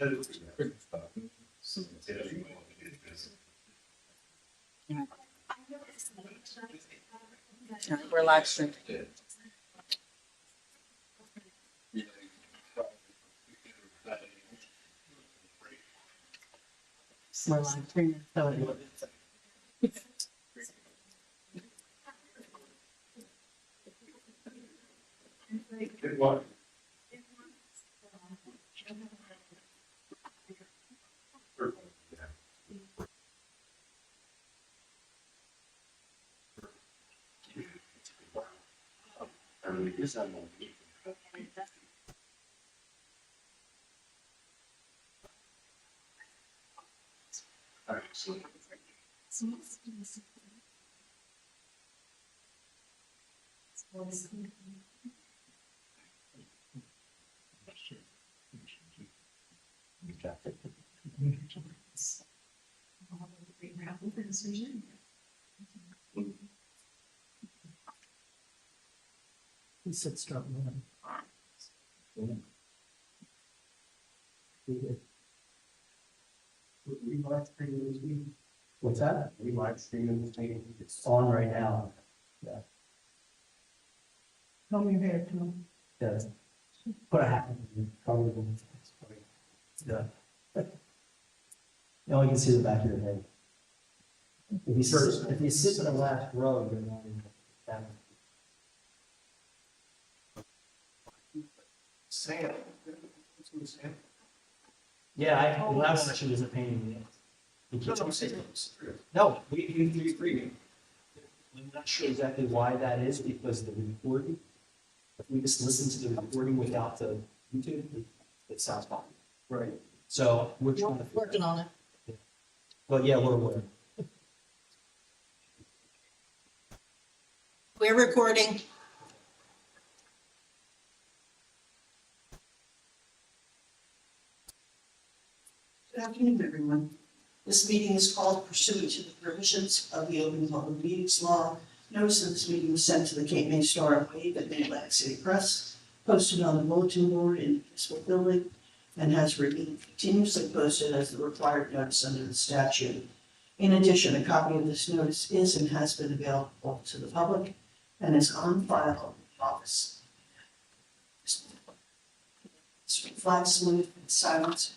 We're live streaming. We're live streaming. What? He said start moving. What's that? We live streaming this meeting. It's on right now. Comb your hair, too. Yeah. Put a hat on. Probably. Yeah. You only can see the back of your head. If you sit in the last row, you're not in that. Sam. Yeah, the last one was a pain in the ass. No, we agree. I'm not sure exactly why that is, because the recording, if we just listen to the recording without the YouTube, it sounds fine. Right. So we're trying to. Working on it. But yeah, we're aware. We're recording. Good afternoon, everyone. This meeting is called pursuant to the provisions of the Open Public Meetings Law. Notice of this meeting was sent to the Cape May Star and Wave at Mid-Atlantic City Press, posted on the bulletin board in the municipal building, and has remained continuously posted as the required notice under the statute. In addition, a copy of this notice is and has been available to the public and is on file in the office. Flag salute and silence.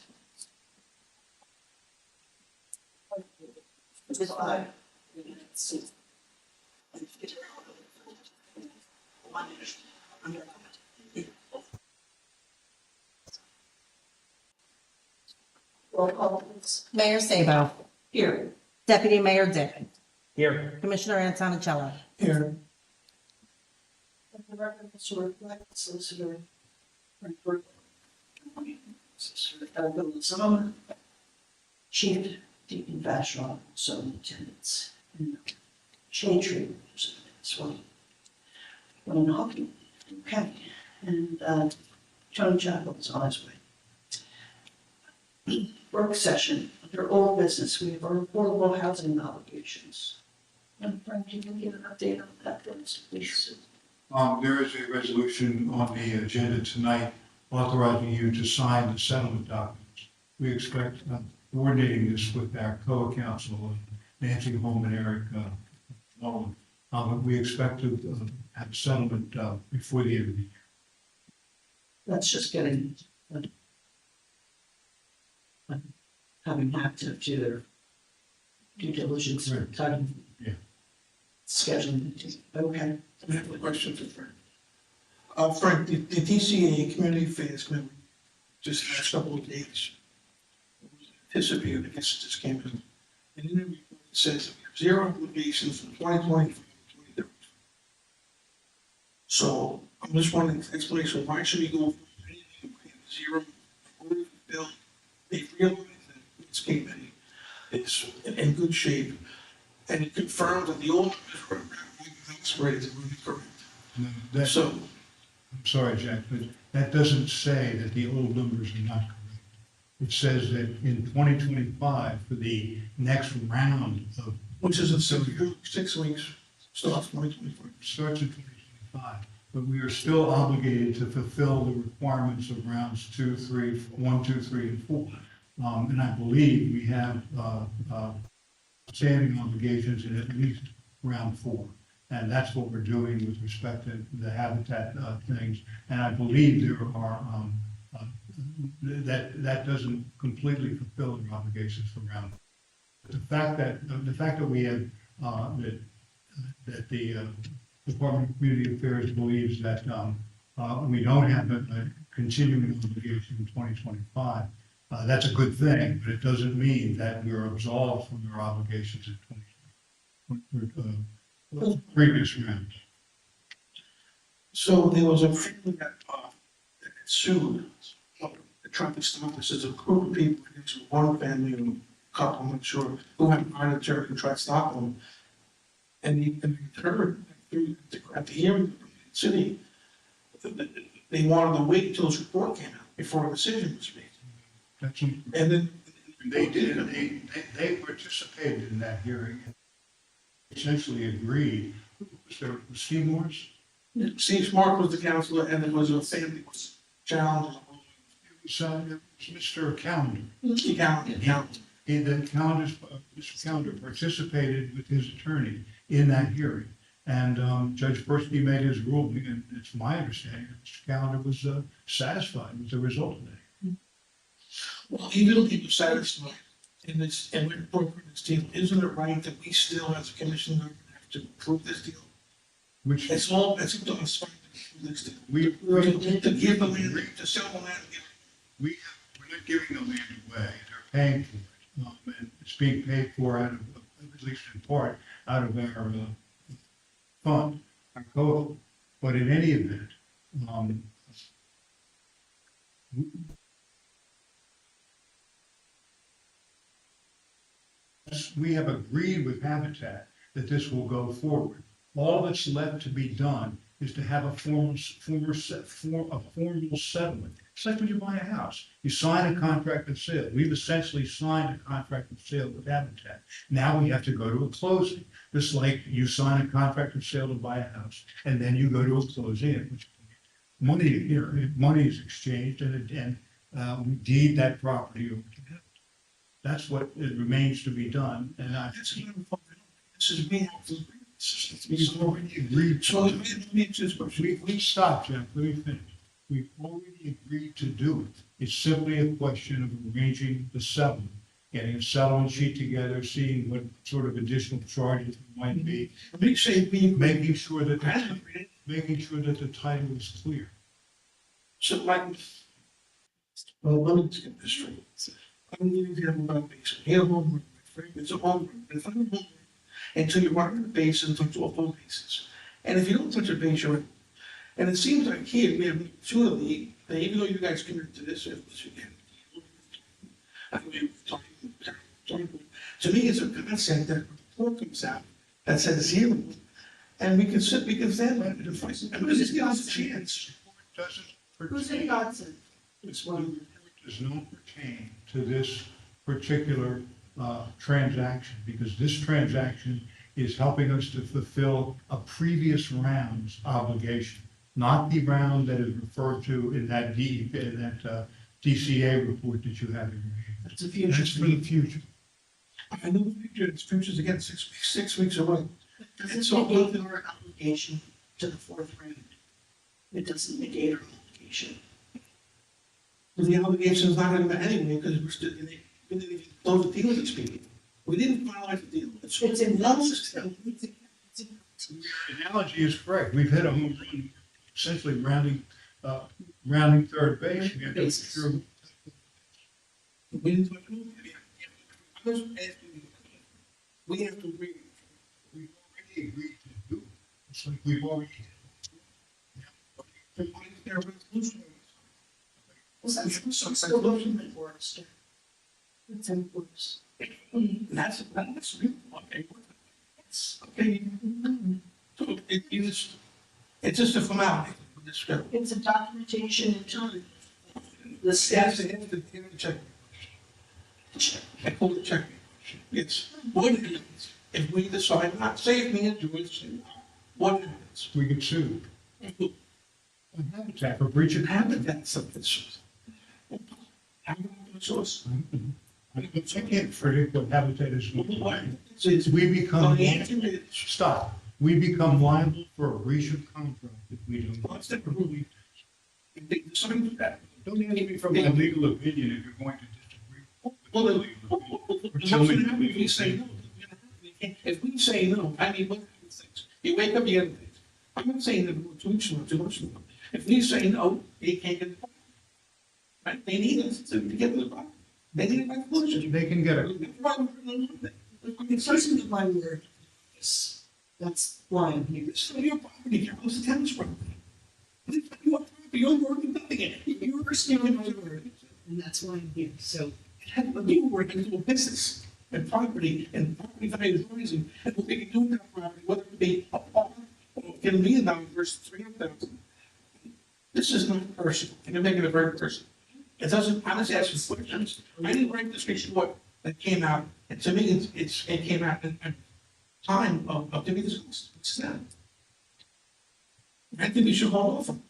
Roll call, please. Mayor Sabo. Here. Deputy Mayor Dick. Here. Commissioner Antonicello. Here. The record will reflect Solicitor Frank Burke, Solicitor Bill Zimmerman, Chief Deacon Vashon, also in attendance, and Shade Tree as well. Wayne Hawking, okay, and Tony Chapel is on his way. Work session, under old business, we have our affordable housing obligations. And Frank, you can give an update on that, please. There is a resolution on the agenda tonight authorizing you to sign the settlement documents. We expect coordinating this with our co-counsel, Nancy Holm and Eric Nolan. We expect to have a settlement before the end of the year. That's just getting, having active to their due diligence, Right. time. Yeah. Scheduling, okay. I have a question for Frank. Frank, the DCA Community Affairs Committee just had a couple of days. Anticipated, I guess it just came in. And in the report it says that we have zero obligations from 2020 to 2030. So I'm just wanting an explanation, why should we go from anything zero? Or if Bill, they realize that this Cape May is in good shape, and it confirmed that the old spread is really correct. No, So, I'm sorry, Jack, but that doesn't say that the old numbers are not correct. It says that in 2025, for the next round of, which is in 6 weeks, starts 2024. starts in 2025, but we are still obligated to fulfill the requirements of rounds 2, 3, 1, 2, 3, and 4. And I believe we have standing obligations in at least round 4. And that's what we're doing with respect to the habitat things. And I believe there are, that doesn't completely fulfill their obligations for round. The fact that we have, that the Department of Community Affairs believes that we don't have a continuing obligation in 2025, that's a good thing, but it doesn't mean that we're absolved from our obligations in 2020. Previous rounds. So there was a family that sued the traffic stop. This is a group of people, I guess one family or a couple, I'm not sure, who had hired a jury to try to stop them. And they heard at the hearing in the city, they wanted to wait until this report came out before a decision was made. That's, And then they did, they participated in that hearing. Essentially agreed. Was there Seymour's? Steve Smart was the counselor, and there was a family that was challenged. It was Mr. Calendar. He counted. And then Mr. Calendar participated with his attorney in that hearing. And Judge Persky made his ruling, and it's my understanding that Mr. Calendar was satisfied with the result of that. Well, even though he was satisfied in this, and we're brokering this deal, isn't it right that we still, as a commission, have to approve this deal? Which It's all, it's up to us to approve this deal. to give the land, to sell the land. we're not giving the land away, they're paying for it. And it's being paid for out of, at least in part, out of our fund, our code. But in any event, we have agreed with Habitat that this will go forward. All that's left to be done is to have a formal settlement. It's like when you buy a house. You sign a contract of sale. We've essentially signed a contract of sale with Habitat. Now we have to go to a closing. Just like you sign a contract of sale to buy a house, and then you go to a closing, at which money is exchanged, and we deed that property over to Habitat. That's what it remains to be done, and This is me. we've already agreed. So let me just, We stopped, Jeff, let me finish. We've already agreed to do it. It's simply a question of arranging the settlement, getting a settlement sheet together, seeing what sort of additional charges there might be, we say we, making sure that the title is clear. so like, well, let me just get this straight. I'm giving you about basement. Here, home, it's a home, but if I'm a home, until you mark the bases, touch all four bases. And if you don't touch a base, you're in. And it seems like here, we have two of the, even though you guys committed to this, to me, it's a concept that report comes out that says zero. And we can stand by it and fight. And this gives us a chance. Who's in Dodson? This one does not pertain to this particular transaction, because this transaction is helping us to fulfill a previous round's obligation, not the round that is referred to in that DCA report that you have in your hand. That's a future. That's for the future. I know the future, it's futures again, 6 weeks away. Does it negate our obligation to the fourth round? It doesn't negate our obligation. But the obligation is not gonna be anyway, because we're still, we didn't even close the deal with these people. We didn't finalize the deal. It's in numbers. The analogy is correct. We've hit a home run, essentially rounding third base. We have to Bases. sure- We didn't touch it. I was asking, we have to agree. We've already agreed to do it. It's like we've already. There was a resolution. Resolution that works. It's in force. That's really, okay. Okay. So it is, it's just a formality. It's a documentation in time. The Yes, steps. it has to check. I pull the check. It's what happens if we decide not, say if me and George say, what happens? We can sue. A habitat for breach of habitat. Habitat sufficient. Habitat source. I can't predict what habitat is going to Why? be. It's, We no, become, the answer is, stop, we become liable for a breach of contract if we don't. well, it's different. If they decide that, Don't ask me for my legal opinion if you're going to disagree. well, then, Or what's tell gonna me. happen if we say no? If we say no, I mean, look at things. You wake up, you get things. I'm not saying that 2 weeks from now, 2 months from now. If we say no, they can't get the property. Right? They need us to get to the property. They need a resolution. They can get it. It's listen to my word. Yes, that's why I'm here. It's not your property, Carol, it's the town's property. It's not your property, you're working nothing in it. You're Speaking my word, and that's why I'm here. So you work into a business and property value is rising. And what they can do with that property, whether it be a farm or $1 million versus 300,000. This is not personal, and you're making it very personal. It doesn't, I'm just asking questions. I didn't write this report that came out, and to me, it came out in time of to be discussed. It's that. I think we should hold off on it.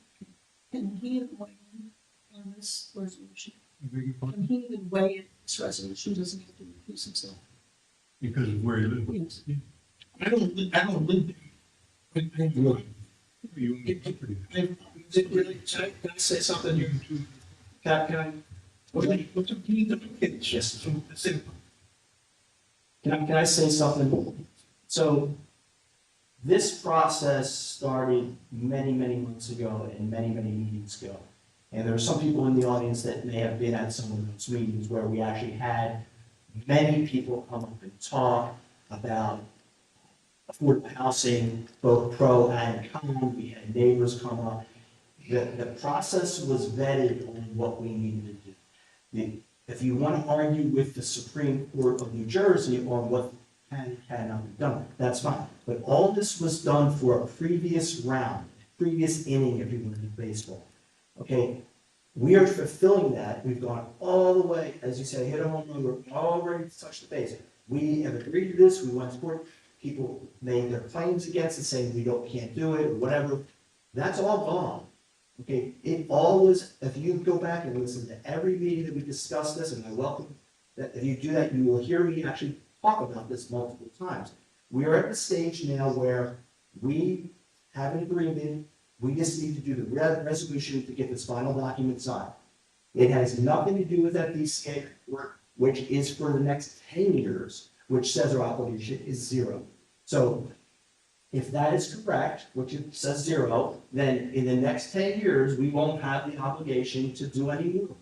can he weigh in on this resolution? Beg your Can pardon? he even weigh in this resolution? Doesn't he have to recuse himself? Because of where you live. Yes. I don't live there. But I You own the property. Can I say something? Can I? What's up, you need to make it just from the city. Can I say something? So this process started many, many months ago and many, many meetings ago. And there are some people in the audience that may have been at some of those meetings where we actually had many people come up and talk about affordable housing, both pro and con. We had neighbors come up. The process was vetted on what we needed to do. If you want to argue with the Supreme Court of New Jersey on what can and cannot be done, that's fine. But all this was done for a previous round, previous inning, if you want to do baseball. Okay, we are fulfilling that. We've gone all the way, as you say, hit a home run, we're already touched the base. We have agreed to this, we went to court, people made their claims against it, saying we can't do it, or whatever. That's all gone. Okay, it all was, if you go back and listen to every meeting that we discussed this, and I welcome that, if you do that, you will hear me actually talk about this multiple times. We are at the stage now where we have an agreement, we just need to do the resolution to get this final document signed. It has nothing to do with that DCA work, which is for the next 10 years, which says our obligation is 0. So if that is correct, which it says 0, then in the next 10 years, we won't have the obligation to do any more.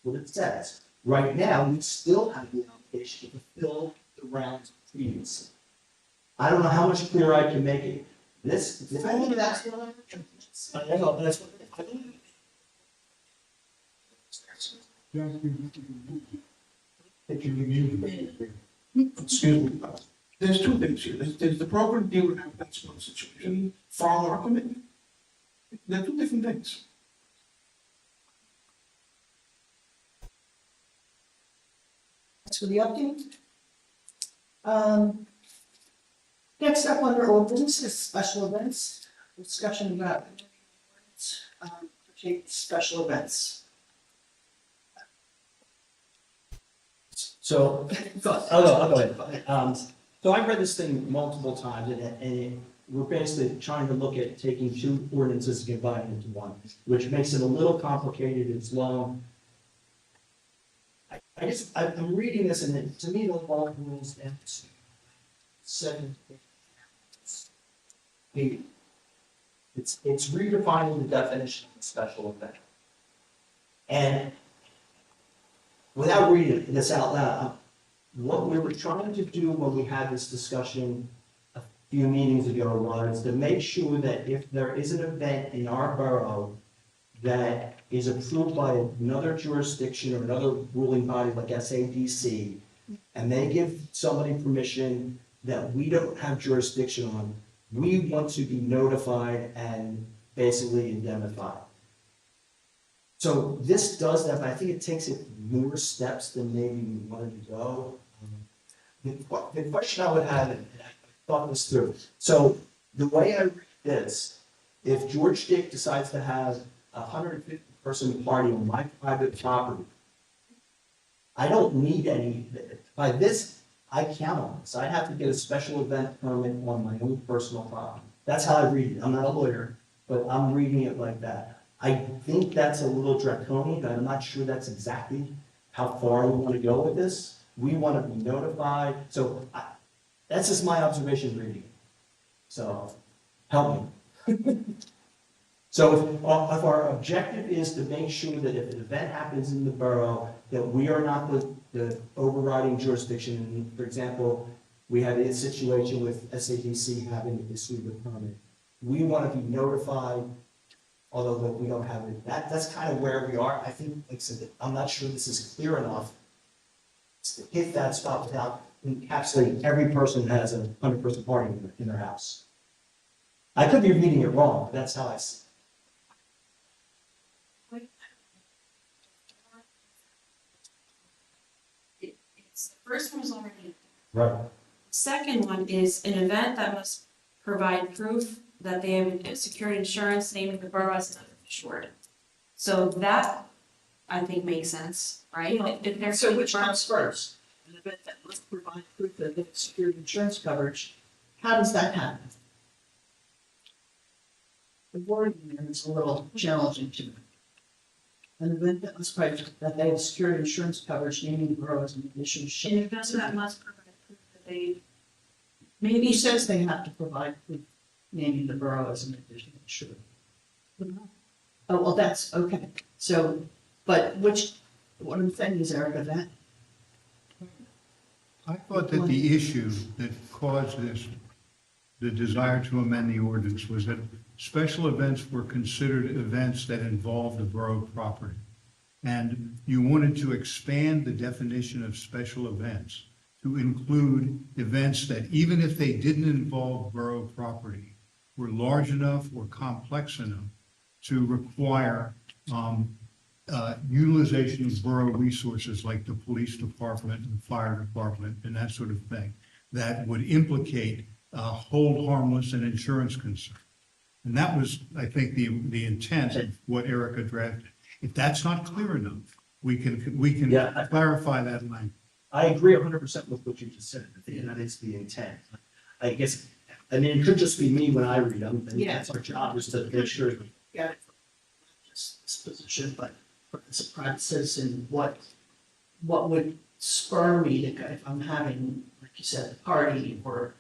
What it says. Right now, we still have the obligation to fulfill the rounds previously. I don't know how much clearer I can make it. This, I think that's what I know, that's what I don't. Excuse me. There's two things here. There's the program deal with that sort of situation, follow our commitment. They're two different things. That's for the update. Next up under old business is special events, discussion about special events. So, I'll go ahead. So I've read this thing multiple times, we're basically trying to look at taking 2 ordinances and combining into one, which makes it a little complicated, it's long. I'm reading this, and to me, it all boils down to 7. It's redefining the definition of a special event. And without reading this out loud, what we were trying to do when we had this discussion a few meetings ago was to make sure that if there is an event in our borough that is approved by another jurisdiction or another ruling body like SADC, and they give somebody permission that we don't have jurisdiction on, we want to be notified and basically indemnified. So this does that, but I think it takes it more steps than maybe we wanted to go. The question I would have, and I thought this through, so the way I read this if George Dick decides to have a 150-person party on my private property, I don't need any, by this, I count on this. I have to get a special event permit on my own personal property. That's how I read it. I'm not a lawyer, but I'm reading it like that. I think that's a little draconian, and I'm not sure that's exactly how far we want to go with this. We want to be notified, so that's just my observation reading it. So, help me. So if our objective is to make sure that if an event happens in the borough, that we are not the overriding jurisdiction. And for example, we had a situation with SADC having to issue the permit. We want to be notified, although that we don't have it. That's kind of where we are. I think, like I said, I'm not sure this is clear enough to hit that spot without encapsulating every person that has a 100-person party in their house. I could be reading it wrong, but that's how I see it. The first one was already. Right. Second one is an event that must provide proof that they have secured insurance naming the borough as an insured. So that, I think, makes sense, right? If they're- So which comes first? An event that must provide proof that they've secured insurance coverage. How does that happen? The wording there is a little challenging to me. An event that must provide that they have secured insurance coverage, naming the borough as an additional. An event that must provide proof that they, Maybe maybe says they have to provide proof, naming the borough as an additional insured. Oh, well, that's, okay, so, but what I'm saying is, Erica, that, I thought that the issue that caused this, the desire to amend the ordinance, was that special events were considered events that involved a borough property. And you wanted to expand the definition of special events to include events that, even if they didn't involve borough property, were large enough or complex enough to require utilization of borough resources like the police department and fire department and that sort of thing, that would implicate hold harmless and insurance concern. And that was, I think, the intent of what Erica drafted. If that's not clear enough, we can Yeah. clarify that language. I agree 100% with what you just said. I think that is the intent. I guess, I mean, it could just be me when I read them, and Yeah. that's our job, is to make sure. got it from not just this position, but as a private citizen, what would spur me to, if I'm having, like you said, a party or,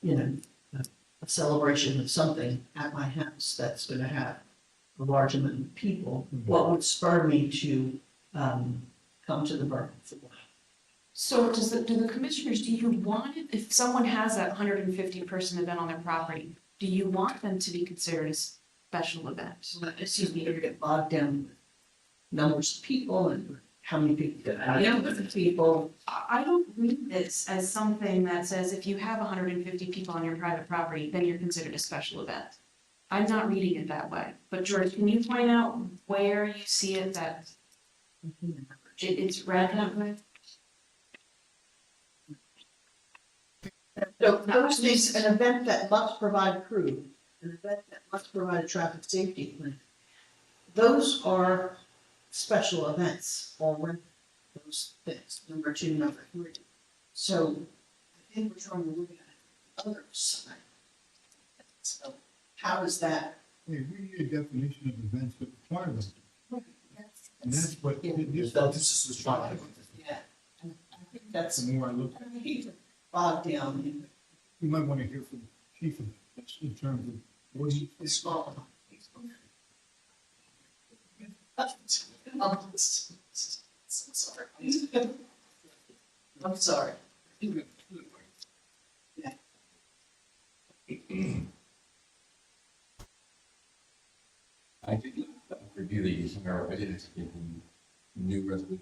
a celebration of something at my house that's gonna have a large amount of people, what would spur me to, come to the borough for? So do the commissioners, do you want it, if someone has a 150-person event on their property, do you want them to be considered a special event? Excuse me, you get bogged down with numbers of people and how many people, numbers of people. I don't read this as something that says if you have 150 people on your private property, then you're considered a special event. I'm not reading it that way. But George, can you point out where you see it that it's read that way? So first is an event that must provide proof, an event that must provide a traffic safety plan. Those are special events already, those things, number 2, number 3. So I think we're trying to look at the other side. So how does that? We need a definition of events that require them. And that's what Yeah. this, This was trying. Yeah, and I think that's, the more I look, I hate to bog down in you might want to hear from the chief of this in terms of what he the small. Sorry. I'm sorry. I did review the entire, I didn't get the new resolution.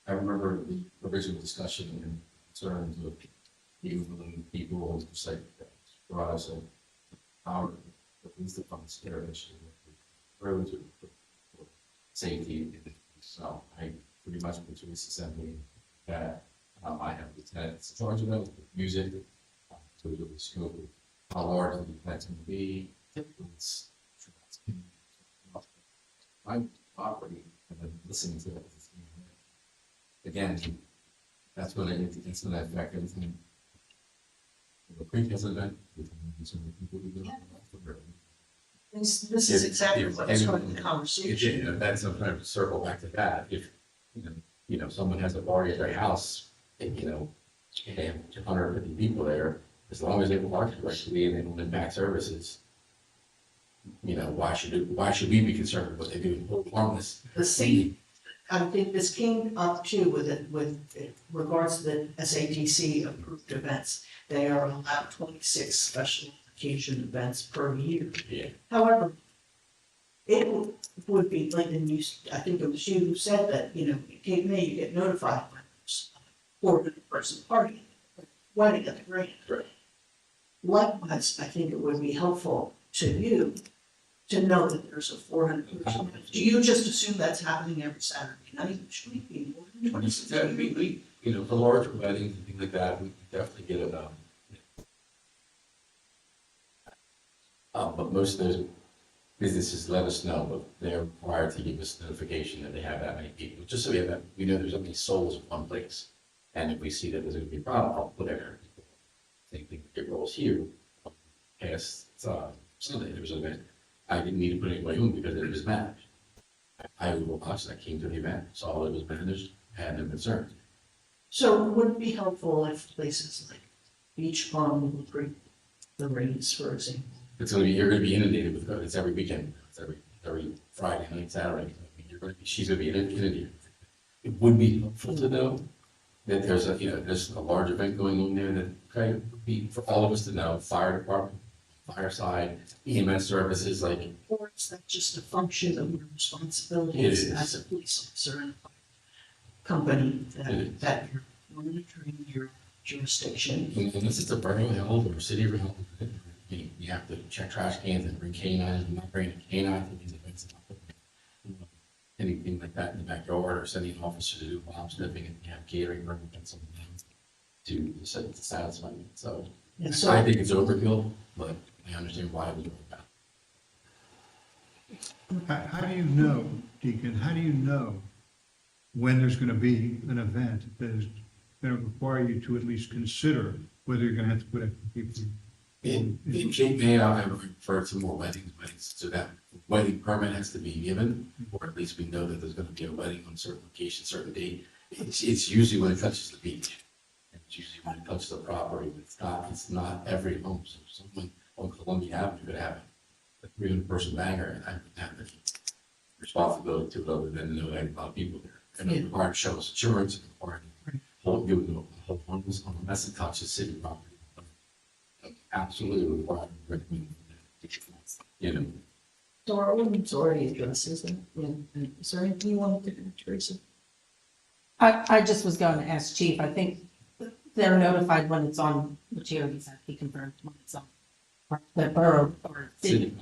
I remember the original discussion and concerns of the Uberlin people, and just like, for us, and our, the police department's there, issue, roads, or safety. So I pretty much went to this assembly that I have the tenants in charge of that, music, so the scope of how large the event's gonna be, typically it's. My property, and then listening to it. Again, that's gonna affect everything. The previous event, with so many people who go. This is exactly what I started the conversation. That's, I'm trying to circle back to that, if, someone has a party at their house, and, they have 150 people there, as long as they park correctly and they don't impact services, why should we be concerned with what they do, harmless? The same, I think this came up too with regards to the SATC approved events. They are allowed 26 special occasion events per year. Yeah. However, it would be, Lyndon, I think it was you who said that, in Cape May, you get notified when there's a 400-person party, wedding at the Grand. Right. Likewise, I think it would be helpful to you to know that there's a 400-person event. Do you just assume that's happening every Saturday night? Should we be more than 26 Yeah, people? we, for larger weddings and things like that, we definitely get it, but most of those businesses let us know, but they're required to give us notification that they have that many people, just so we know there's only souls in one place. And if we see that there's gonna be a problem, I'll put it. Same thing, it rolls here, past, Sunday, there was an event, I didn't need to put anybody on because it was managed. I came to the event, saw it was managed, had no concerns. So would it be helpful if places like Beach Palm would bring the rains, for example? You're gonna be inundated with, it's every weekend, it's every Friday night, Saturday, she's gonna be inundated. It would be helpful to know that there's a large event going on there that, okay, would be for all of us to know, fire department, fireside, EMS services, like. Or is that just a function of your responsibilities It is. as a police officer in a company It is. that you're monitoring your jurisdiction? Unless it's a borough held or city held, you have to check trash cans and bring canines, and not bringing a canine to these events. Anything like that in the backyard, or sending an officer to do bomb sniffing and have catering, bring something to satisfy me, so. And so, I think it's overkill, but I understand why we do that. How do you know, Deacon, how do you know when there's gonna be an event that is gonna require you to at least consider whether you're gonna have to put extra people? In Cape May, I would refer to more weddings, so that wedding permit has to be given, or at least we know that there's gonna be a wedding on a certain location, certain date. It's usually when it touches the beach. It's usually when it touches the property, but it's not every home. So someone on Columbia Avenue could have a 300-person banger, and I would have the responsibility to it other than know that a lot of people there. And it's required to show us insurance, and required to hold harmless on a mess that touches city property. Absolutely required. so our ordinance already addresses it. And is there anything you want to do, Teresa? I just was going to ask Chief, I think they're notified when it's on, which he already said, he confirmed when it's on the borough or city.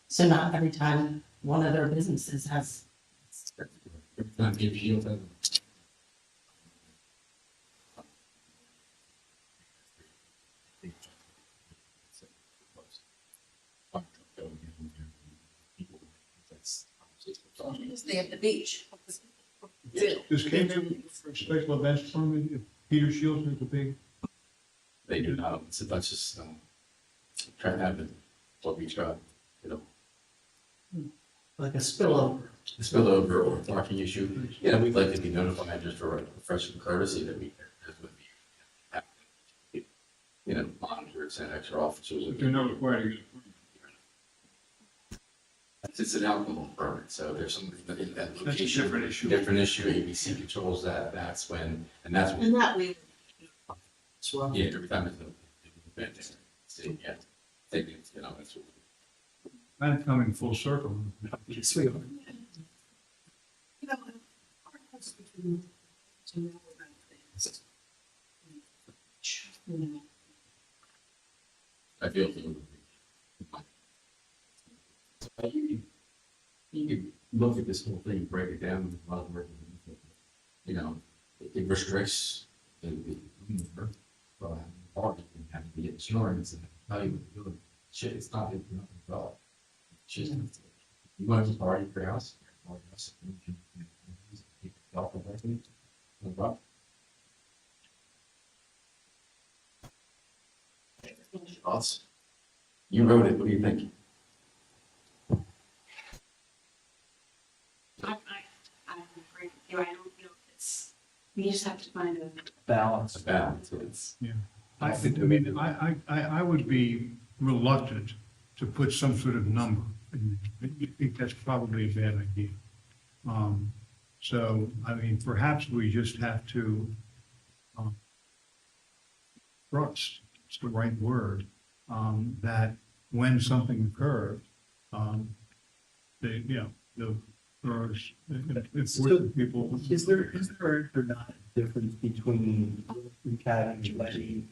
So not every time one of their businesses has. Not give you that. They have the beach. Does Cape May look for a special events permit if Peter Shields is a big? They do not, so that's just, trying to have it, what we try, Like a spillover? the spillover or parking issue. Yeah, we'd like to be notified just for refreshing courtesy that we, monitor, send extra officers. If they're not required to get a permit. It's an alcohol permit, so there's something in that That's a location. different issue. Different issue, ABC controls that, that's when, and that's when, And that way. As well. yeah, every time it's an event, yeah, take it, that's what. Kind of coming full circle. Yes, we are. Our husband to know about things. I feel it would be. You could look at this whole thing, break it down, it restricts the party and have to be insurance and tell you, really, shit, it's not, it's not developed. It's just, you want to party for your house? Or else, you develop a revenue, no problem. Thoughts? You wrote it, what do you think? I agree with you, I don't know if it's, we just have to find a. Balance. It's a balance, it's. I would be reluctant to put some sort of number. I think that's probably a bad idea. So, I mean, perhaps we just have to trust, it's the right word, that when something occurs, the boroughs, important people. Is there or not a difference between having a wedding?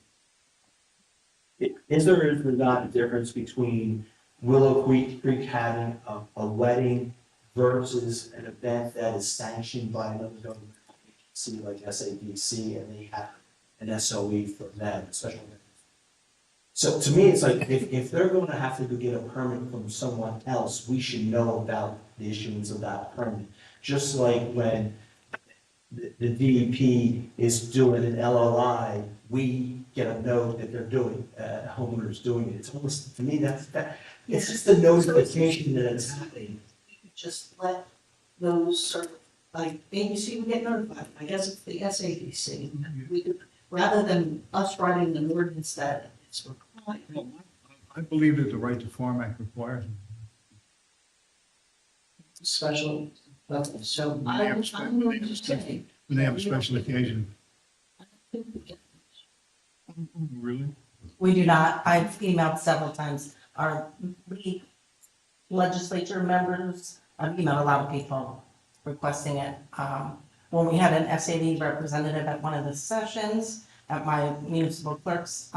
Is there or is there not a difference between Willow Creek having a wedding versus an event that is sanctioned by another government agency like SADC and they have an SOE for them, special event? So to me, it's like, if they're going to have to go get a permit from someone else, we should know about the issuance of that permit. Just like when the DEP is doing an LOI, we get a note that they're doing, homeowner's doing it. It's almost, to me, it's just a notification that it's happening. Just let those sort of, like, ABC would get notified, I guess it's the SADC. We could, rather than us writing an ordinance that it's required. I believe that the Right to Farm Act requires it. Special, so When they have a I'm going to say. When they have a special occasion. I don't think we get Really? We do not. I've emailed several times. Our legislature members, I've emailed a lot of people requesting it. When we had an SAD representative at one of the sessions at my municipal clerk's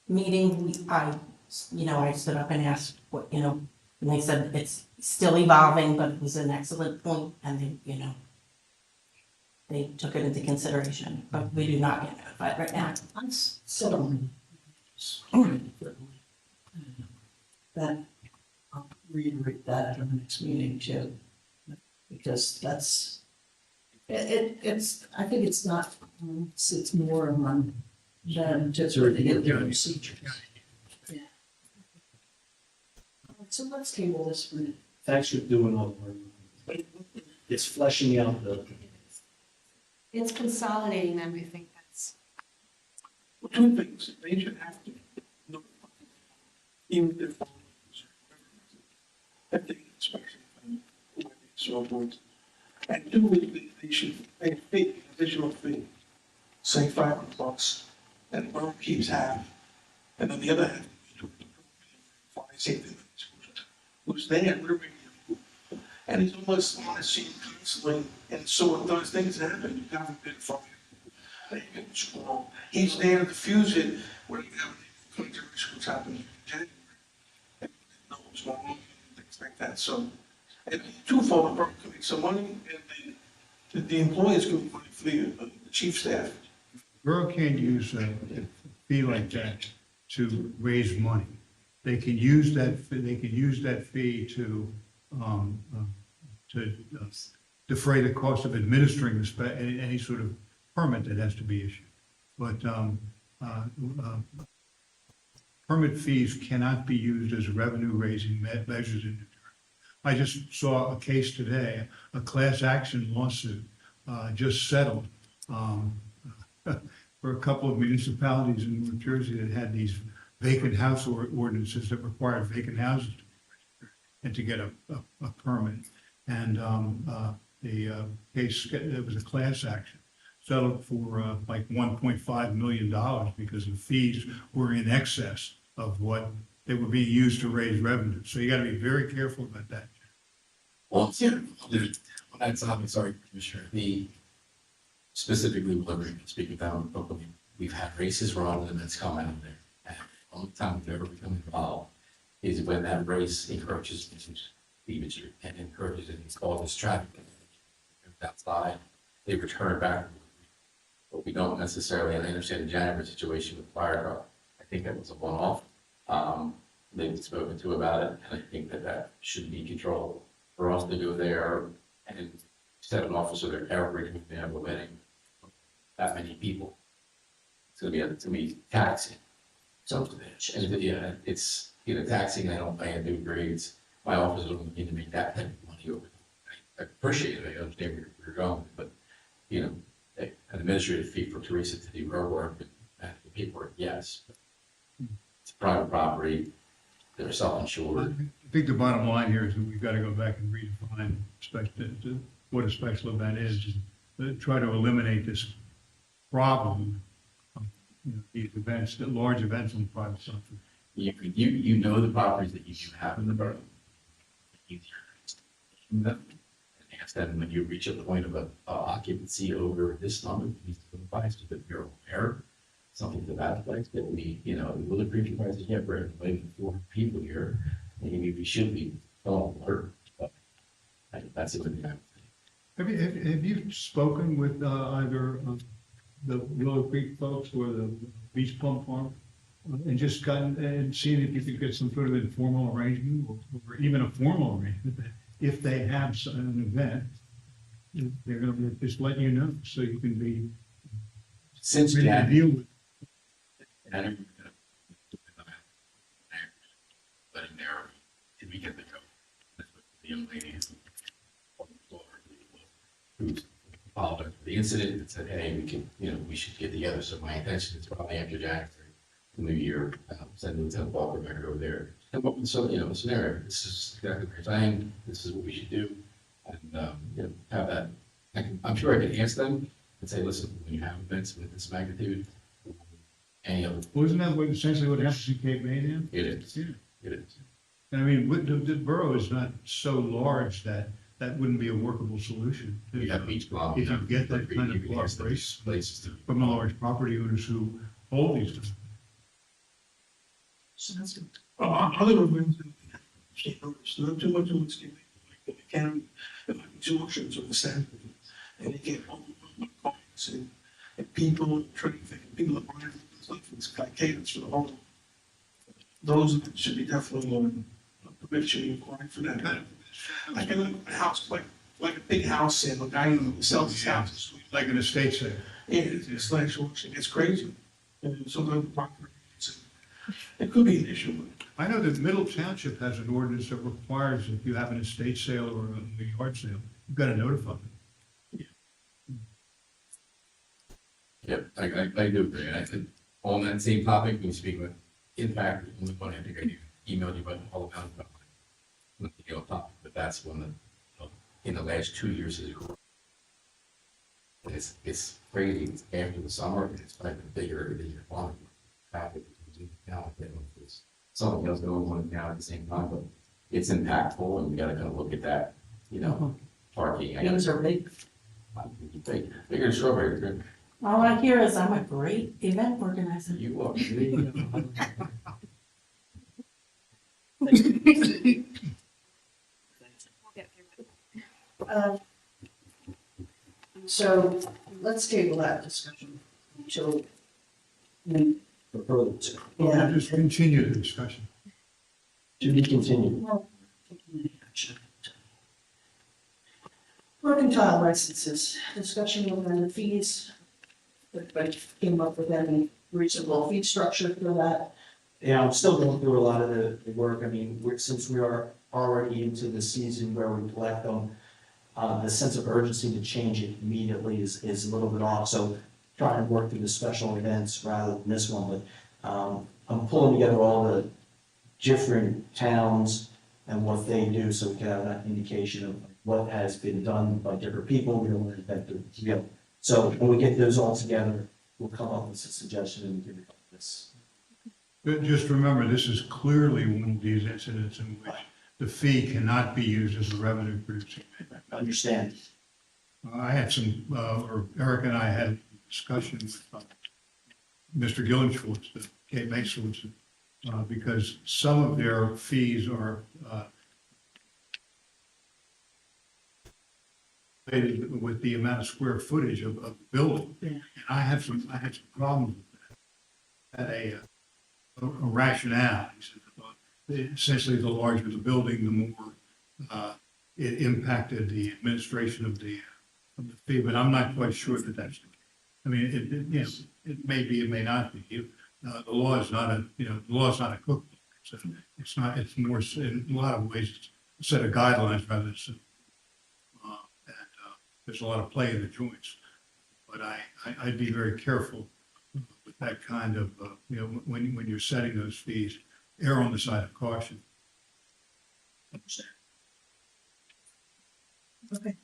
meeting, I stood up and asked and they said it's still evolving, but it was an excellent point, and they took it into consideration, but we do not get notified right now. I'm still on. That, I'll reiterate that at the next meeting too, because that's, it's, I think it's not, it's more among them to put together their procedures. Yeah. So let's table this for a minute. Thanks for doing all the work. It's fleshing out the. It's consolidating them, I think that's. Well, two things, they should have to notify, even if they're following. If they get special, so forth. And two, they should pay a fee, an additional fee, say $500, and the borough keeps half, and then the other half, fire safety, who's there, we're bringing him. And he's almost want to see him constantly, and so if those things happen, you have a big fire. They get strong. He's there to diffuse it, when you have what's happening in January. And no one's wrong, things like that, so. And twofold, the borough can make some money, and the employees can make money for the chief staff. Borough can't use a fee like that to raise money. They can use that fee to defray the cost of administering any sort of permit that has to be issued. But permit fees cannot be used as revenue-raising measures in New Jersey. I just saw a case today, a class action lawsuit just settled for a couple of municipalities in New Jersey that had these vacant house ordinances that required vacant houses to be registered and to get a permit. And the case, it was a class action, settled for like $1.5 million because the fees were in excess of what they were being used to raise revenue. So you got to be very careful about that. Well, yeah, on that topic, sorry, Commissioner, specifically with Liberty, speaking down, we've had races run and it's come out of there. And the only time we've ever become involved is when that race encourages imagery and encourages it, it's called this traffic. Outside, they return back. But we don't necessarily, and I understand the January situation with fire truck, I think that was a one-off. They've been spoken to about it, and I think that that should be controlled. For us to go there and set an officer there every time they have a wedding, that many people, it's gonna be taxing. So, And yeah, it's, taxing, I do agree, it's, my office don't need to make that type of money over. I appreciate it, I understand where you're going, but, an administrative fee for Teresa to do her work and the paperwork, yes. It's private property, they're self-insured. I think the bottom line here is that we've got to go back and redefine what a special event is, and try to eliminate this problem of, these events, the large events on private property. You know the properties that you do have in the borough. Easier to name them and ask them when you reach a point of a occupancy over this number, it needs to apply so that you're aware. Something to that effect, that we will agree to prices, yeah, we're inviting 4 people here, maybe we should be on alert, but that's the only thing I would think. Have you spoken with either the Willow Creek folks or the Beach Plum Farm? And just gotten, and seen if you could get some sort of informal arrangement or even a formal arrangement that if they have an event, they're gonna just let you know so you can be Since ready to Jan, deal with. I don't even know, letting their, did we get the go? That's what the young lady on the floor who apologized for the incident and said, hey, we can, we should get together. So my intention is probably after January, the new year, send Lieutenant Walker back over there. And what, so, the scenario, this is exactly what you're saying, this is what we should do. And, have that, I'm sure I can ask them and say, listen, when you have events with this magnitude, any other, Well, isn't that essentially what happens in Cape May now? it is, Yeah. it is. And I mean, the borough is not so large that wouldn't be a workable solution. We have beach blocks. If you get that kind of cooperation from the large property owners who hold these things. sounds good. Other events in state notice, not too much on State, like the county, these auctions of the sand. And they get all the coins and people trying to think, people are buying stuff, it's like cadence for the whole. Those should be definitely on permission required for that. Like a house, like a big house sale, a guy who sells his houses. Like an estate sale. Yeah, it's slash auction, it's crazy. And sometimes the property, it could be an issue, but I know that Middle Township has an ordinance that requires if you have an estate sale or a yard sale, you've got to notify them. Yep, I do agree, and I think on that same topic, we speak with impact, on the one I think I emailed you about all about, not the other topic, but that's one that, in the last 2 years has grown. It's crazy, it's after the summer, and it's like bigger every year, volume, traffic, now, there's something else going on now at the same time, but it's impactful, and we gotta kind of look at that, parking. Things are big. Bigger than strawberry, good. All I hear is I'm a great event organizer. You are. Uh, So let's table that discussion until we, Well, just continue the discussion. To be continued. well, taking any action. Mercantile licenses, discussion of the fees. Everybody came up with any reasonable fee structure for that. Yeah, I'm still going through a lot of the work. I mean, since we are already into the season where we collect them, the sense of urgency to change it immediately is a little bit off. So trying to work through the special events rather than this one, but I'm pulling together all the different towns and what they do so we can have an indication of what has been done by different people. We don't want to, so when we get those all together, we'll come up with a suggestion and give it this. But just remember, this is clearly one of these incidents in which the fee cannot be used as a revenue producing. Understand. I had some, or Eric and I had a discussion with Mr. Gillenschwartz, the Cape May solicitor, because some of their fees are related with the amount of square footage of the building. Yeah. And I had some problems with that. At a rationale. He said, essentially, the larger the building, the more it impacted the administration of the fee, but I'm not quite sure that that's the case. I mean, you know, it may be, it may not be. The law is not a, you know, the law is not a cookbook. It's not, it's more, in a lot of ways, it's a set of guidelines rather than, there's a lot of play in the joints. But I'd be very careful with that kind of, you know, when you're setting those fees, err on the side of caution. Okay.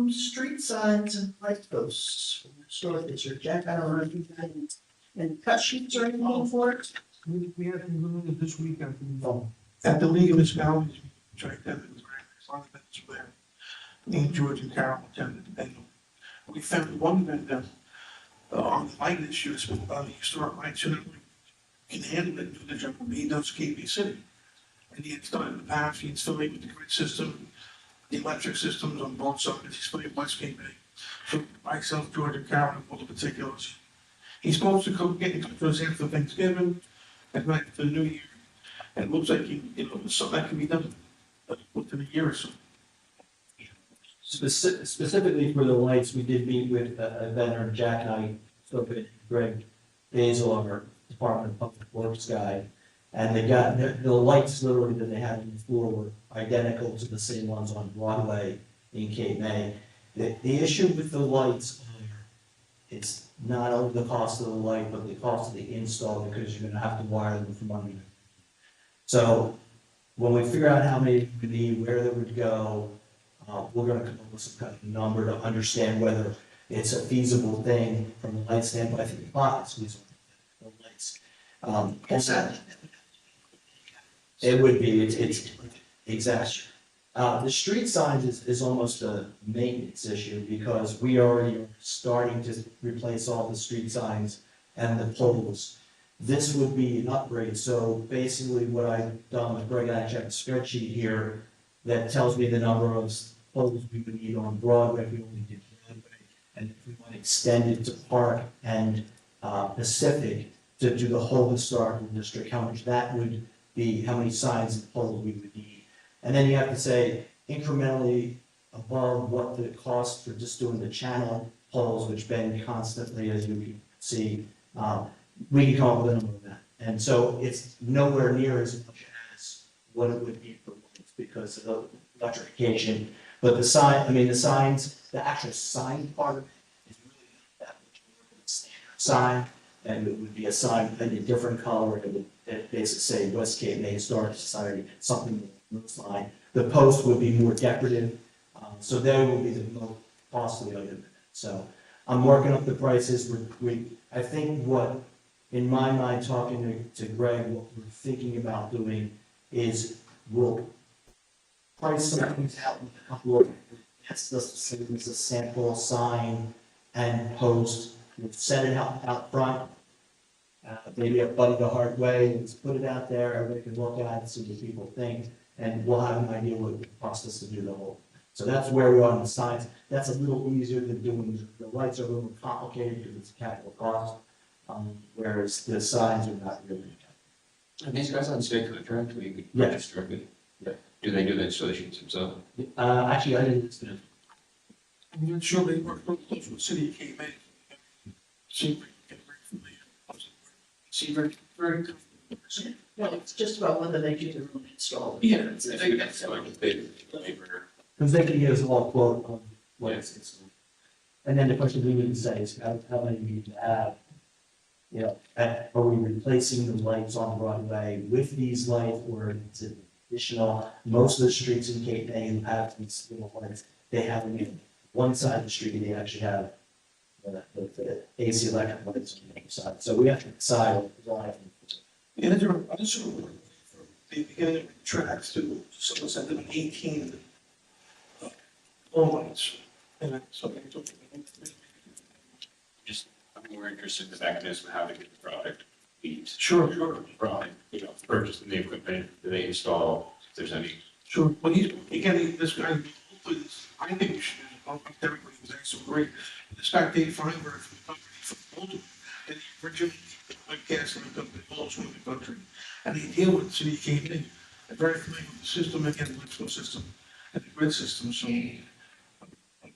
Street signs and light posts, historic district, Jack, I don't know if you've had any cut sheets or anything for it? We had them doing it this week at the League of Municipalities, which I attended, it was very nice, a lot of events were there. Me and George and Carol attended, and we found one event that, on the light issues, with the historic lights, and can handle it, do the job, he knows KP City. And he had done it in the past, he installed it with the grid system, the electric systems on both sides, he's familiar with West Cape Bay. So myself, George and Carol, and all the particulars. He's supposed to come get in touch with us after Thanksgiving, and right for the New Year. And it looks like, you know, something that can be done within a year or so. Specifically for the lights, we did meet with a vendor, Jack and I spoke with Greg Basil, our Department of Public Works guy. And they got, the lights literally that they had on the floor were identical to the same ones on Broadway in Cape May. The issue with the lights are, it's not only the cost of the light, but the cost of the install, because you're gonna have to wire them from underneath. So when we figure out how many we need, where they would go, we're gonna come up with some kind of number to understand whether it's a feasible thing from a light standpoint. I think the box is feasible, the lights. It would be, it's exactly. The street signs is almost a maintenance issue, because we already are starting to replace all the street signs and the poles. This would be an upgrade, so basically what I've done with Greg, I actually have a spreadsheet here that tells me the number of poles we would need on Broadway if we only did Broadway, and if we want to extend it to Park and Pacific to do the whole historical district, how much that would be, how many signs and poles we would need. And then you have to say incrementally above what the cost for just doing the channel poles, which been constantly, as you can see, we can come up with a number of that. And so it's nowhere near as much as what it would be for lights because of the electrification. But the sign, I mean, the signs, the actual sign part of it is really not that much more than a standard sign. And it would be a sign in a different color. It would basically say West Cape May Historic Society, something line. The post would be more decorative, so they will be the most costly item. So I'm working up the prices. I think what, in my mind, talking to Greg, what we're thinking about doing is we'll price some things out with a couple of, that's the same as a sample sign and post. We'll set it out front. Maybe a Buddy the Hard Way, let's put it out there, everybody can look at it, see what people think. And we'll have an idea what it would cost us to do the whole. So that's where we are on the signs. That's a little easier than doing, the lights are a little more complicated because it's a capital cost, whereas the signs are not really. Are these guys on state contract, we could Yes. purchase directly? Do they do the installations themselves? Actually, I didn't. I'm not sure they work real close with the city of Cape May. See, get very familiar. See, very comfortable. Well, it's just about whether they do their own install. Yeah. I think that's like the labor. Because they can give us a little quote on what it's. And then the question we need to say is how many we need to have. You know, are we replacing the lights on Broadway with these lights, or is it additional? Most of the streets in Cape May who have these little lights, they have them in one side of the street, they actually have the AC electric lights on the other side. So we have to decide why. Yeah, there are other sort of, from the beginning of the tracks to someone sent them 18 all lights. And then something took. Just, I'm more interested in the mechanism, how to get the product leads. Sure. From, purchasing the equipment, do they install, if there's any. Sure, well, this guy, I think we should, everybody was there so great. This guy, Dave Feinberg from the company from Baltimore, and he originally podcasts and stuff that all over the country. And they deal with city came in, they're very familiar with the system, again, the electrical system and the grid system, so.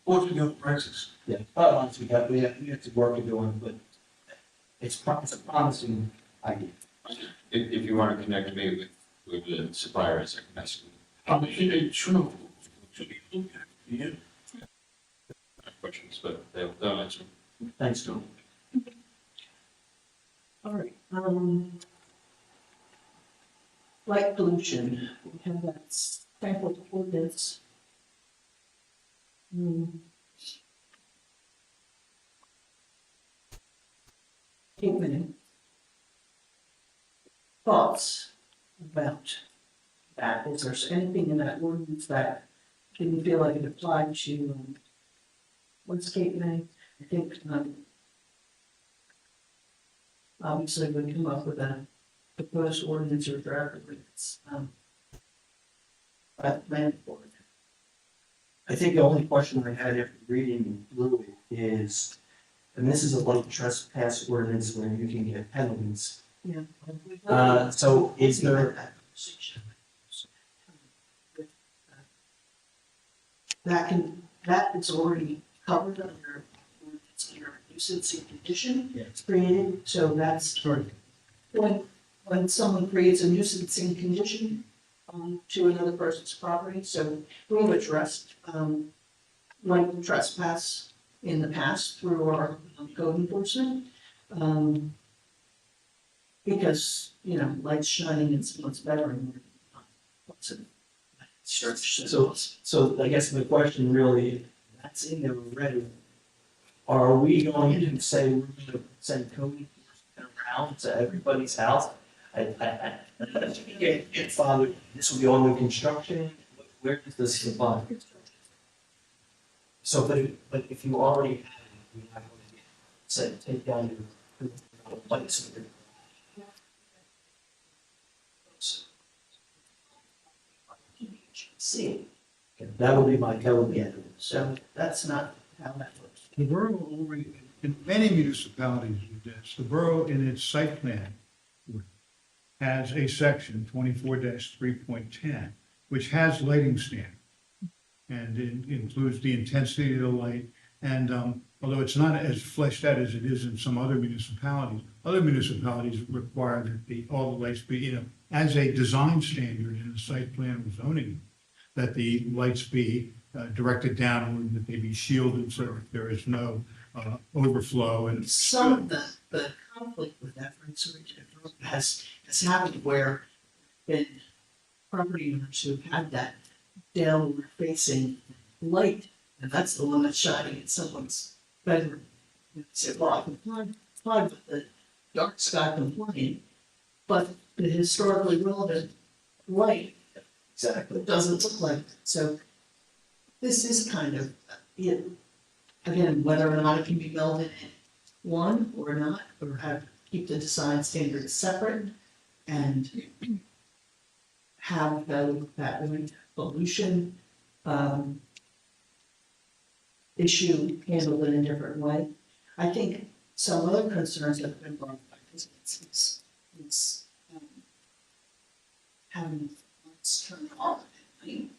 Unfortunately, on Brexit. Yeah, bottom line is we have to work to do it, but it's a promising idea. If you want to connect me with the suppliers, I can ask them It should be looked at, yeah. questions, but they'll answer. Thanks, Tom. All right, light pollution, we have that sample ordinance. Even thoughts about that, is there anything in that ordinance that didn't feel like it applied to, what's Cape May? I think, obviously we come up with a proposed ordinance or draft ordinance, plan for it. I think the only question I had after reading through it is, and this is a light trespass ordinance where you can get penalties. Yeah. So is there, That is already covered under, it's under nuisance and condition. Yeah. It's created, so that's, when someone creates a nuisance and condition, to another person's property, so we've addressed, like trespass in the past through our code enforcement. Because, lights shining in someone's bedroom. What's it? so I guess the question really, that's in there already. Are we going to say we're going to send code enforcement around to everybody's house? Father, this will be all new construction, where does this apply? So, but if you already have it, you're not going to get, say, take down your lights. See, That would be my, so that's not how that works. The borough already, in many municipalities do this, the borough in its site plan has a section 24-3.10, which has lighting standards. And it includes the intensity of the light. And although it's not as fleshed out as it is in some other municipalities require that all the lights be, as a design standard in the site plan or zoning, that the lights be directed downward, that they be shielded so that there is no overflow. And Some of the conflict with that, for instance, has happened where in property owners who've had that downward facing light, and that's the one that's shining in someone's bedroom. You say, well, I comply with the dark sky compliant, but the historically relevant light exactly. doesn't look like it. So this is kind of, again, whether or not it can be melded in one or not, or keep the design standards separate and have that light pollution issue handled in a different way. I think some other concerns that have been brought up by residents is having lights turned off at night.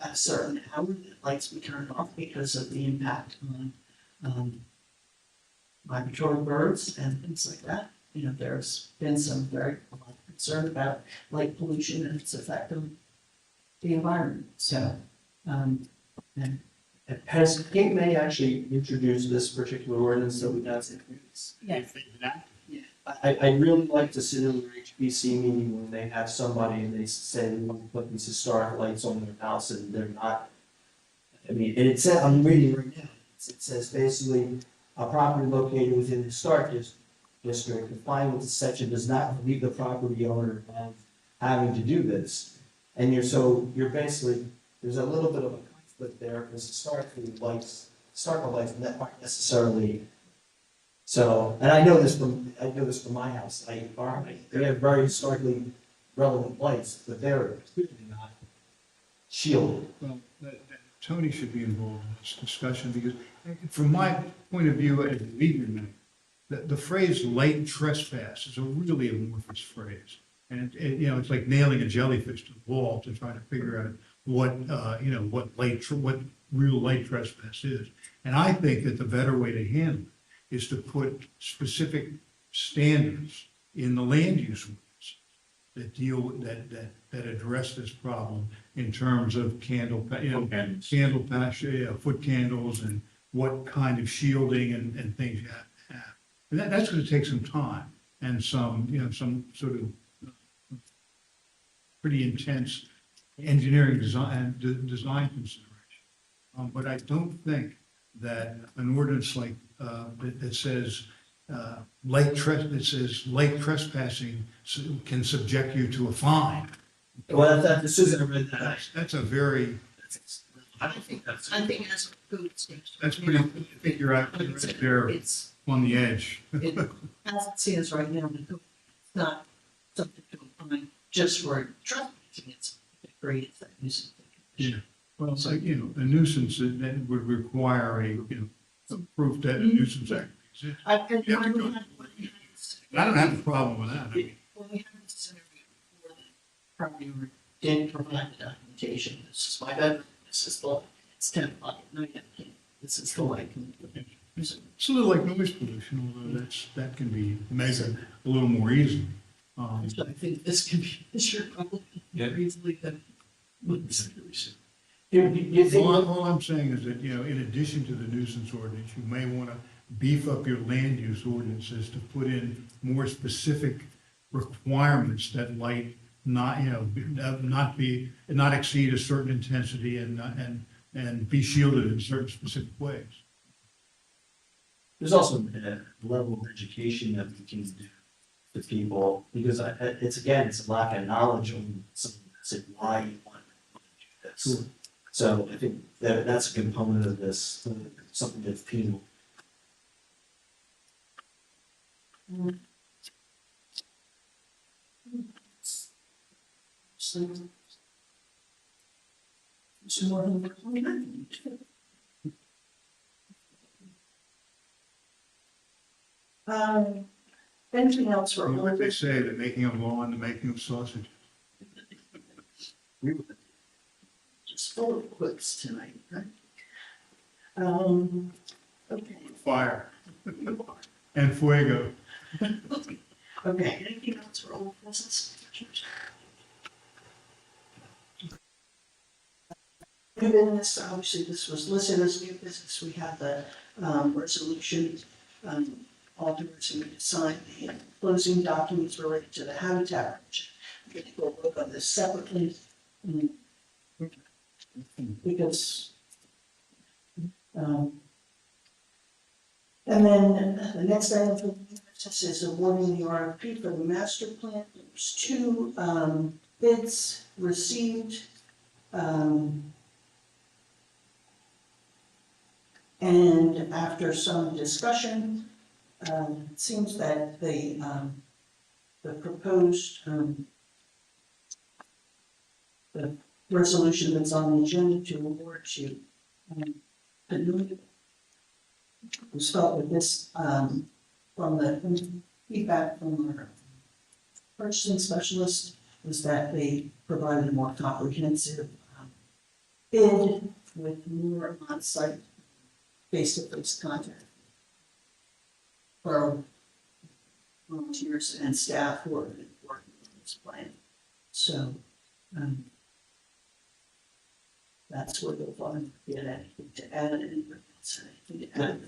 At a certain hour, the lights be turned off because of the impact on migratory birds and things like that. There's been some very concern about light pollution and its effect on the environment. So, and Has Cape May actually introduced this particular ordinance that we got to introduce? yeah, I'd really like to sit in their HBC meeting when they have somebody and they say they want to put these historic lights on their house and they're not. I mean, and it said, I'm reading right now, it says basically, a property located within the historic district complying with the section does not relieve the property owner of having to do this. And you're basically, there's a little bit of a conflict there because historical lights aren't necessarily. So, and I know this from my house, they have very historically relevant lights, but they're clearly not shielded. Well, Tony should be involved in this discussion because from my point of view as a leader now, the phrase light trespass is a really amorphous phrase. And, you know, it's like nailing a jellyfish to the wall to try to figure out what, you know, what real light trespass is. And I think that the better way to handle it is to put specific standards in the land use rules that deal with, that address this problem in terms of candle, you know, candle patch, foot candles, and what kind of shielding and things you have to have. And that's gonna take some time and some, you know, some sort of pretty intense engineering design consideration. But I don't think that an ordinance like, that says, light trespassing can subject you to a fine. Well, this isn't a red line. That's a very, I think as a code stands. that's pretty, I think you're right there It's, on the edge. as it stands right now, the code is not something to apply just for trespassing, it's great, it's that nuisance. Yeah. Well, so, you know, a nuisance that would require a, you know, some proof that a nuisance act exists. I You have to go- I don't have a problem with that. I mean, When we had this scenario before, the property owner didn't provide the documentation, this is my bedroom, this is the, it's 10 o'clock at night, I can't, this is the light. It's a little like noise pollution, although that can be measured a little more easily. So I think this can be, this year probably Yeah. easily than. All I'm saying is that, you know, in addition to the nuisance ordinance, you may want to beef up your land use ordinances to put in more specific requirements that light not, you know, not exceed a certain intensity and be shielded in certain specific ways. There's also a level of education that we can do to people, because it's a lack of knowledge on something that's like why you want to do this. Sure. So I think that's a component of this, something that's penal. Anything else for You know what they Olympic? say, the making of law and the making of sausage. Just full of quips tonight, right? Okay, Fire. And fuego. okay, anything else for old business? New business, obviously this was listed as new business, we have the, resolution, authorizing me to sign the closing documents related to the habitat project. I'm gonna go look on this separately. Because, and then the next item for this is awarding the RFP for the master plan. There's two, bids received. And after some discussion, it seems that the proposed, the resolution that's on the agenda to award to, Penunia was felt with this, from the feedback from our purchasing specialist, was that they provided a more comprehensive, bid with more on-site face-to-face contact for volunteers and staff who are working on this plan. So, that's where they'll find, get anything to add, anything else, anything to add.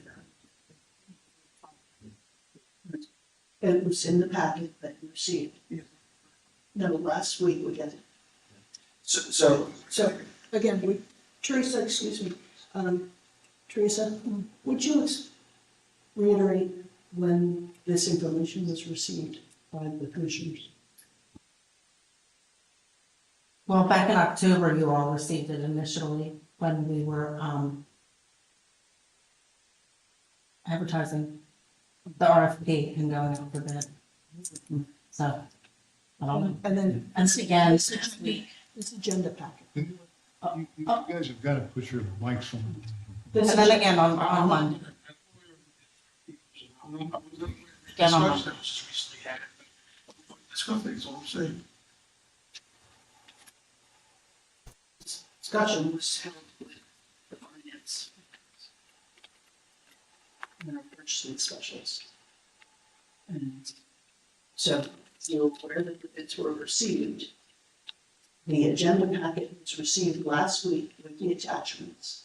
It was in the packet that you received. No, last week we got it. So So, again, Teresa, excuse me, Teresa, would you reiterate when this information was received by the commissioners? Well, back in October, you all received it initially when we were, advertising the RFP and going out for bid. So, I don't know. And then And again, this agenda packet. You guys have got to put your mics on. and then again on Monday. Get on Discussed that was just recently had. Discuss things, all I'm saying. Discussion was held with the finance and our purchasing specialist. And so you're aware that the bids were received. The agenda packet was received last week with the attachments.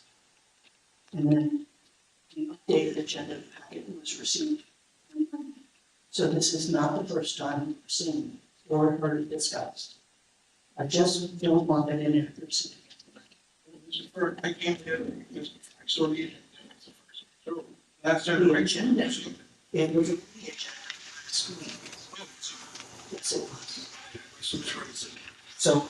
And then the updated agenda packet was received. So this is not the first time we've seen or heard it discussed. I just don't want that inaccuracy. I came here because I saw the agenda. So that's The the agenda, it was the agenda last week. Yes, it was. So,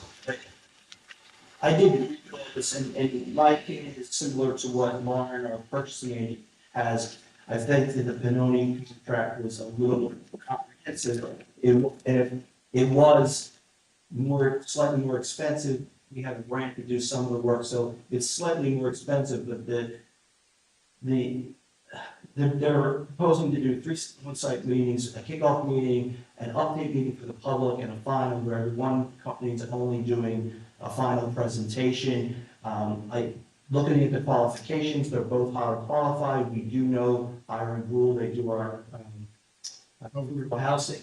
I did read this, and in my opinion, it's similar to what Lauren, our purchasing agent, has. I think that the Benoni contract was a little comprehensive. It was slightly more expensive. We have a grant to do some of the work, so it's slightly more expensive, but they're proposing to do 3 on-site meetings, a kickoff meeting, an update meeting for the public, and a final, where one company's only doing a final presentation. Looking at the qualifications, they're both highly qualified. We do know Hiring Rule, they do our housing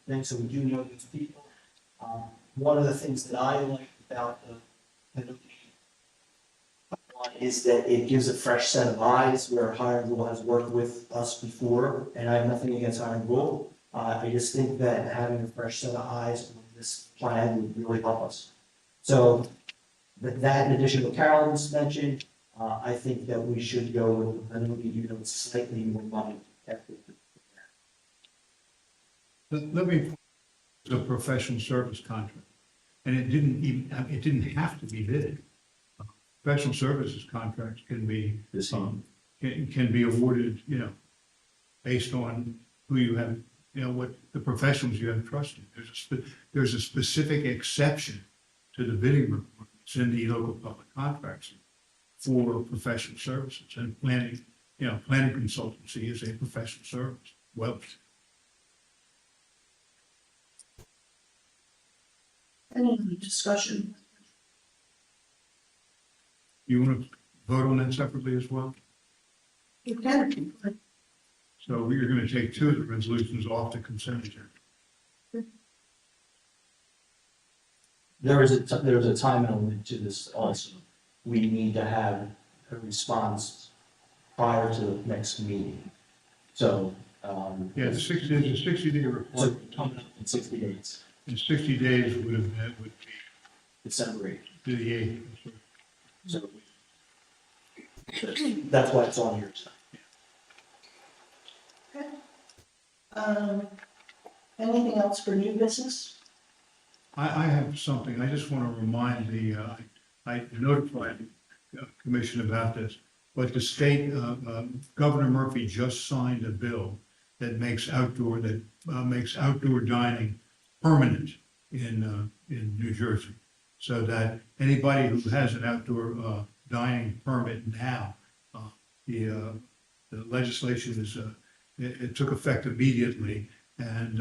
thing, so we do know these people. One of the things that I like about the is that it gives a fresh set of eyes where Hiring Rule has worked with us before, and I have nothing against Hiring Rule. I just think that having a fresh set of eyes on this plan would really help us. So that in addition to what Carolyn's mentioned, I think that we should go with, I know you know, it's slightly more money. Let me, it's a professional service contract, and it didn't have to be bid. Professional services contracts can be, can be awarded, based on who you have, what the professionals you have trusted. There's a specific exception to the bidding requirements in the local public contracts for professional services, and planning consultancy is a professional service. Well, Any discussion? you want to vote on that separately as well? You can. So we're going to take 2 of the resolutions off the consent agenda. There's a time element to this also. We need to have a response prior to the next meeting. So, Yeah, there's a 60-day report. so coming up in 60 days, In 60 days would be December 8th. to the 8th. So that's why it's on here. Anything else for new business? I have something, I just want to remind I notified the commission about this, but the state, Governor Murphy just signed a bill that makes outdoor dining permanent in New Jersey. So that anybody who has an outdoor dining permit now, the legislation it took effect immediately. And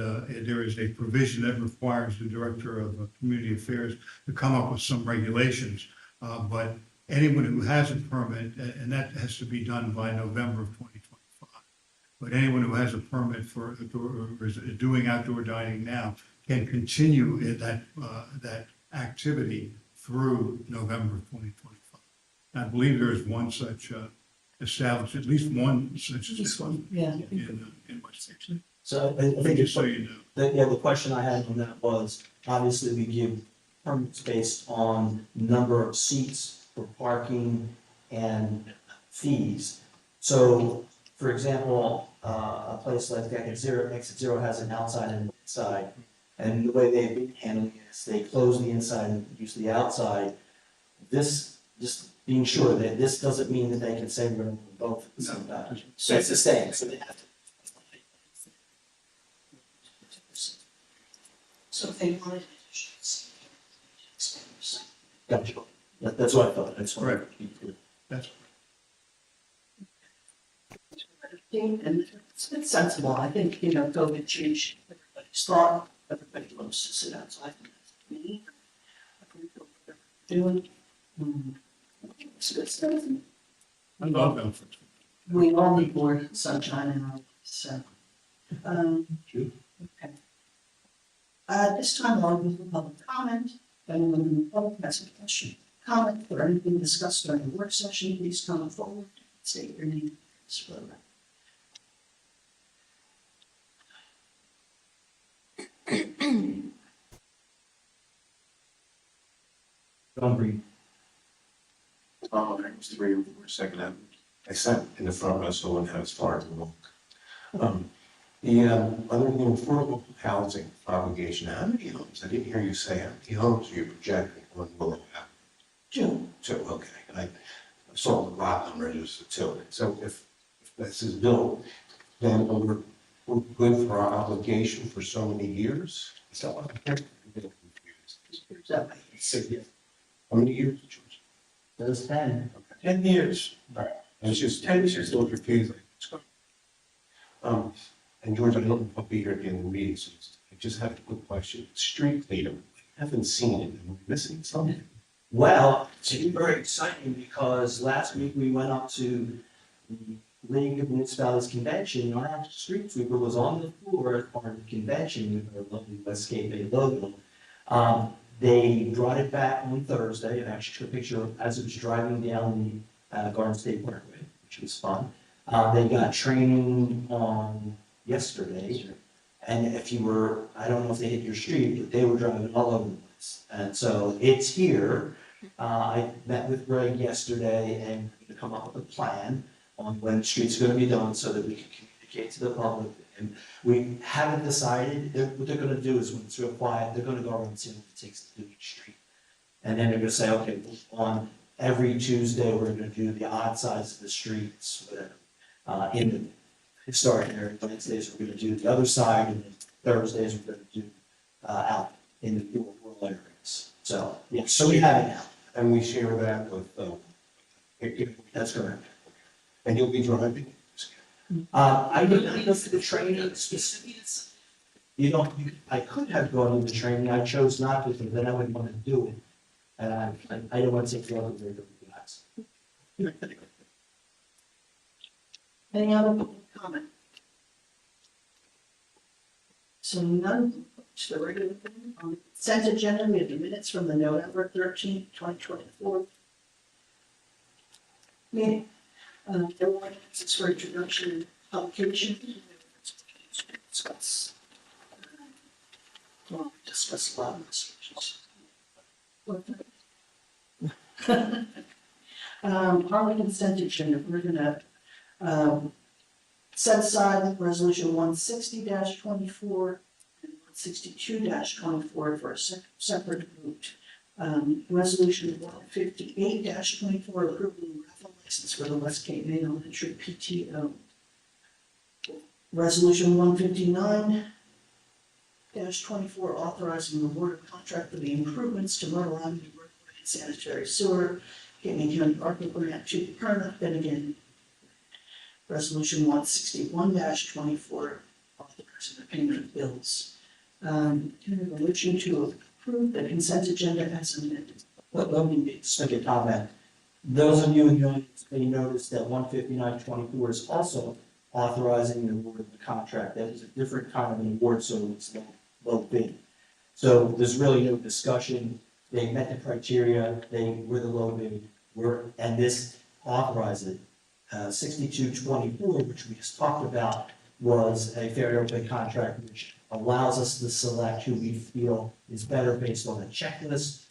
there is a provision that requires the Director of Community Affairs to come up with some regulations. But anyone who has a permit, and that has to be done by November of 2025. But anyone who has a permit for or is doing outdoor dining now can continue that activity through November of 2025. I believe there is one such established, at least one such. This one, yeah. In West Texas. So I think Just so you know. the question I had on that was, obviously we give permits based on number of seats for parking and fees. So, for example, a place like Exit Zero has an outside and inside. And the way they've been handling it is they close the inside and use the outside. This, just being sure that this doesn't mean that they can say we're going to do both at the same time. So it's the same, so they have to. So if they wanted it, Gotcha. That's what I thought, that's correct. That's And it's sensible, I think, you know, COVID changed everybody's thought, everybody loves to sit outside. And that's me. I think what they're doing, it's good stuff. I love Belfort. We all need more sunshine in our lives, so. True. Okay. This time I'll give the public comment. If anyone in the public has a question, comment, or anything discussed during the work session, please come forward, state your name, for the record. Don't breathe. My name is 304 Second Avenue. I sat in the front row, so I wouldn't have as far to walk. Under the affordable housing obligation, how many homes, I didn't hear you say how many homes are you projecting on Willow Avenue? Two, okay. I saw the lot number, just the two. So if this is built, then we're good for our obligation for so many years? Is that what I'm hearing? I'm a little confused. Is that right? How many years, George? Those 10. 10 years. And it's just, it's just a little confusing. And George, I don't know if I'll be here at the end of the meeting, so I just have a quick question. Street cleaner, I haven't seen it. Am I missing something? Well, it's very exciting because last week we went up to the League of Municipalities Convention. Our street sweeper was on the floor as part of the convention with our lovely Westgate Bay logo. They brought it back on Thursday, and actually took a picture of as it was driving down the Garden State Parkway, which was fun. They got training on yesterday, and if you were, I don't know if they hit your street, but they were driving all over the place. And so it's here. I met with Greg yesterday and we're gonna come up with a plan on when the streets are gonna be done so that we can communicate to the public. And we haven't decided, what they're gonna do is when it's real quiet, they're gonna go around and see what it takes to do each street. And then they're gonna say, okay, on every Tuesday, we're gonna do the odd sides of the streets, whatever. In the historic area, Wednesdays, we're gonna do the other side, and then Thursdays, we're gonna do out in the rural areas. So, yeah, so we have it now. And we share that with, That's correct. and you'll be driving? I didn't go to the training specifically. You know, I could have gone to the training, I chose not to, because then I wouldn't want to do it. And I didn't want to take the other way to the guys. Any other public comment? So none, to the regular thing, on the consent agenda, we have the minutes from the November 13th, 2024 meeting. There were ordinances for introduction and publication. Discuss. Well, discuss a lot of this. On the consent agenda, we're gonna set aside resolution 160-24 and 162-24 for a separate vote. Resolution 158-24 approving raffle license for the Westgate Main Elementary PTO. Resolution 159-24 authorizing the award of contract for the improvements to Myrtle Avenue roadway and sanitary sewer, Gaming County ARPA grant to Perna, Finnegan. Resolution 161-24 authorizing the payment of bills. Can I have a motion to approve the consent agenda as amended? Let me just make a comment. Those of you in the audience may notice that 159-24 is also authorizing the award of the contract. That is a different kind of an award, so it's low bid. So there's really no discussion. They met the criteria, they were the low bid, and this authorizes it. 62-24, which we just talked about, was a fair open contract, which allows us to select who we feel is better based on a checklist.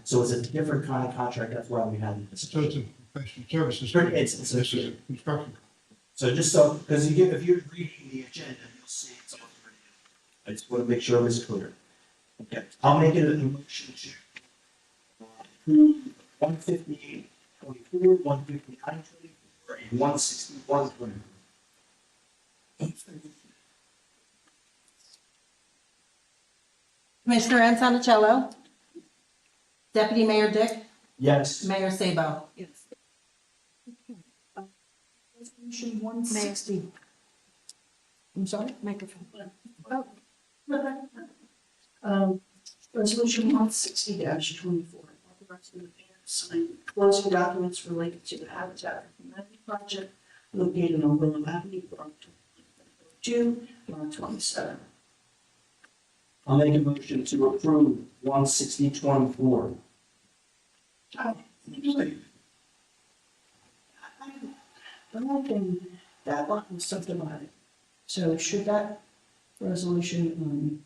So it's a different kind of contract, that's why we had this. So it's a professional services. It's This is a construction. So just so, because if you're reading the agenda, you'll see it's all pretty. I just want to make sure it's clear. Okay, I'll make it a motion to approve 158-24, 159-24, and 161-24. Commissioner Ansonicello, Deputy Mayor Dick, Yes. Mayor Sabo. Yes. Resolution 160. I'm sorry? Microphone. Resolution 160-24, authorizing the mayor to sign closing documents related to the Habitat for Humanity project located on Willow Avenue, Block 2, Lot 27. I'll make a motion to approve 16024. But one thing, that lot was subdivided. So should that resolution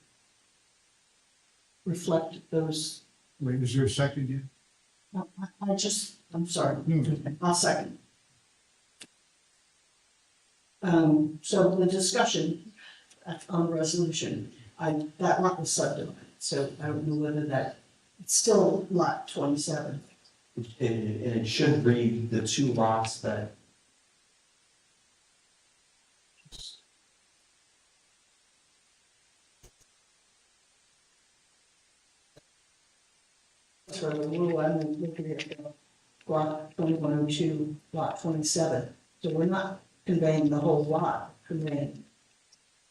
reflect those? Wait, is there a second yet? I'm sorry, I'll second. So the discussion on the resolution, that lot was subdivided, so I don't know whether it's still lot 27. And it should read the two lots that. So the rule, I'm looking at block 2102, lot 27. So we're not conveying the whole lot, conveying,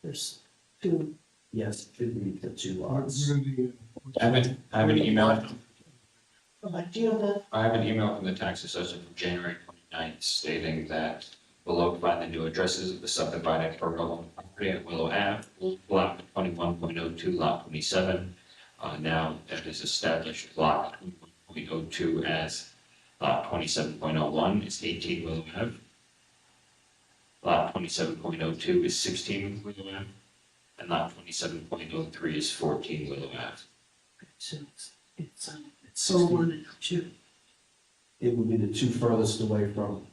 there's two. Yes, it should read the two Where lots. the, I have an email. Do you have the, I have an email from the tax assessor from January 29th stating that below find the new addresses of the subdivided Burgle property at Willow Ave, block 21.02, lot 27. Now that is established, block 21.02 as lot 27.01 is 18 Willow Ave. Lot 27.02 is 16 Willow Ave. And lot 27.03 is 14 Willow Ave. so it's so 1 and 2, It would be the two furthest away from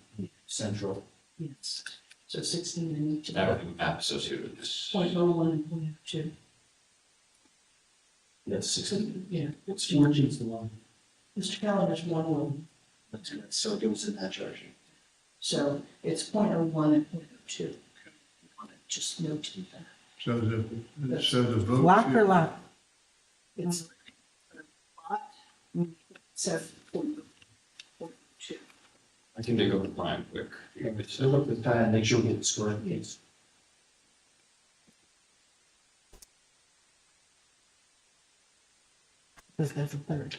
central. yes. So 16 and each. That would be a map associated with this. 0.01 and 0.02. Yes, 16. Yeah, It's 14's the one. Mr. Calendar's 1 That's good. So it was in that charge. so it's 0.01 and 0.02. You want to just notate that. so the vote. Block or should- lot? It's a lot, so 0.02. I can dig over the plan quick. So look at the plan, make sure we get the square piece. Because there's a third.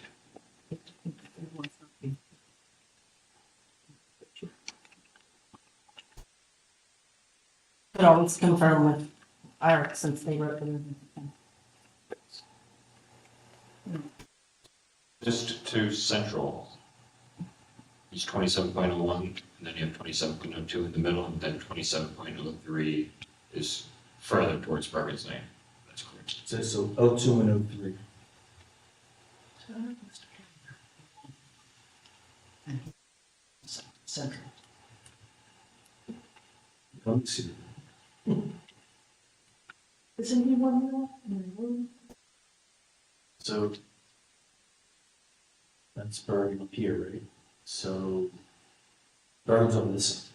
Could always confirm with Eric since they represent. Just to central. It's 27.01, and then you have 27.02 in the middle, and then 27.03 is further towards Bergen's Lane. That's correct. So 02 and 03. Central. Let me see. Isn't he 1 more? So that's Bergen up here, right? So Bergen's on this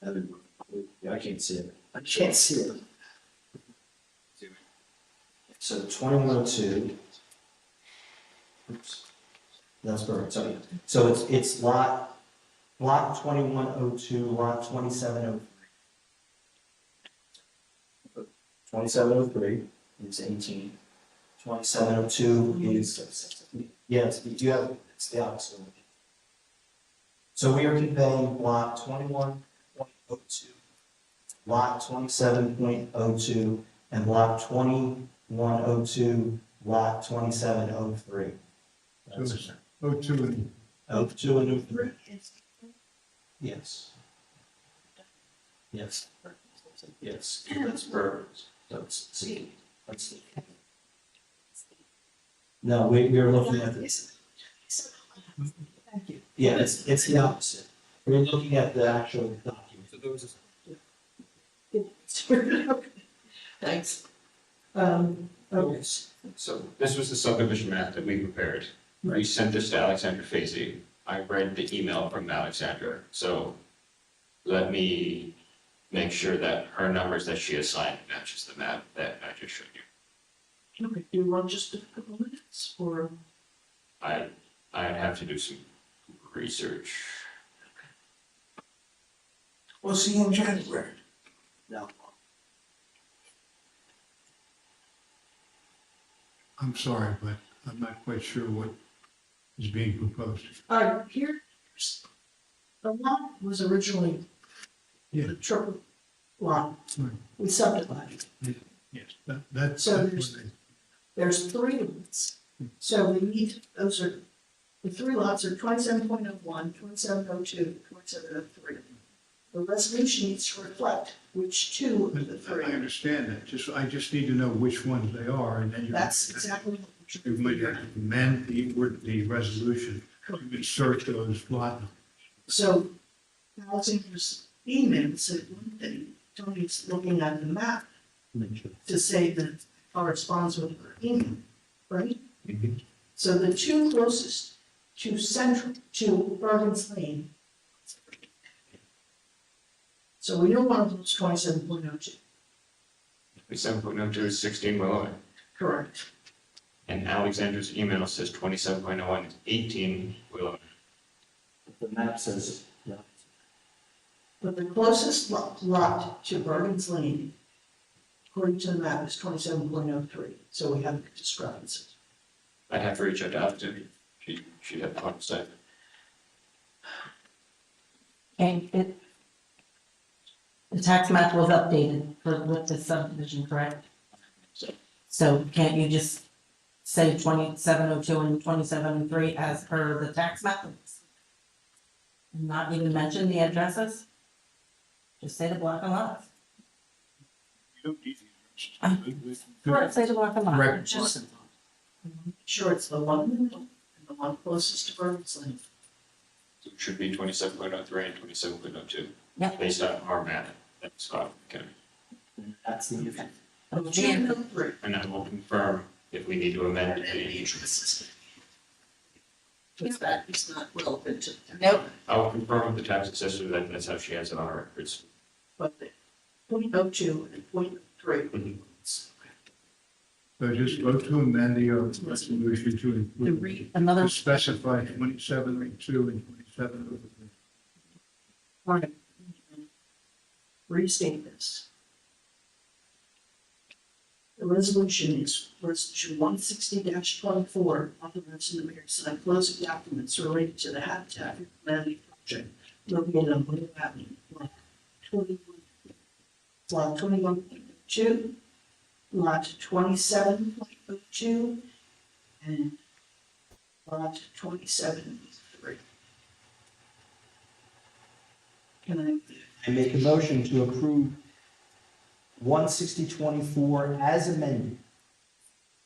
side. Yeah, I can't see it. I can't see it. So 2102. Oops. That's Bergen, sorry. So it's lot 2102, lot 2703. 2703 is 18. 2702 is, yes, you have, it's the opposite. So we are conveying block 21.02, lot 27.02, and block 2102, lot 2703. That's So- 02 and 02 and 03. Yes. Yes. Yes, that's Bergen's. So it's C. That's C. No, we're looking at this. Thank you. Yeah, it's the opposite. We're looking at the actual document. So those Thanks. Okay. So this was the subdivision map that we prepared. We sent this to Alexandra Fazy. I read the email from Alexandra, so let me make sure that her numbers that she assigned matches the map that I just showed you. Okay, do you want just a couple minutes or? I I'd have to do some research. We'll see you in January. No. I'm sorry, but I'm not quite sure what is being proposed. Here's, the lot was originally Yeah. the triple lot. Right. We subdivided. Yes, that's. So there's three lots. So we need, the three lots are 27.01, 27.02, 27.03. The resolution needs to reflect which two of the I three. understand that, I just need to know which ones they are, and then you. That's exactly what You might have to amend the resolution, to insert those lot numbers. So Alexander's email said one thing, Tony's looking at the map to say that it corresponds with her email, right? So the two closest to central, to Bergen's Lane. So we know one of them's 27.02, 27.02 is 16 Willow Ave. correct? And Alexander's email says 27.01 is 18 Willow Ave. The map says, yeah. But the closest lot to Bergen's Lane, according to the map, is 27.03, so we have a discrepancy. I'd have to reach out to Alexander. She'd have to say. Okay, the tax map was updated with the subdivision, correct? So can't you just say 2702 and 2703 as per the tax map? And not even mention the addresses? Just say the block and lots. Correct, say the block and lot. Correct. Just sure it's the one in the middle and the one closest to Bergen's Lane. So it should be 27.03 and 27.02. Yeah. Based on our map, that's Scott County. That's the issue. And I will confirm if we need to amend And then the the, addresses. But that is not relevant to. Nope. I'll confirm with the tax assessor that that's how she has it on her records. But the .02 and .03. So just vote to amend the resolution to To include, read another, to specify 2702 and 2703. Right. Restate this. The resolution is resolution 160-24, authorizing the mayor to sign closing documents related to the Habitat for Humanity project located on Blue Avenue, lot 21.02, lot 27.02, and lot 27.3. Can I make a motion to approve 16024 as amended.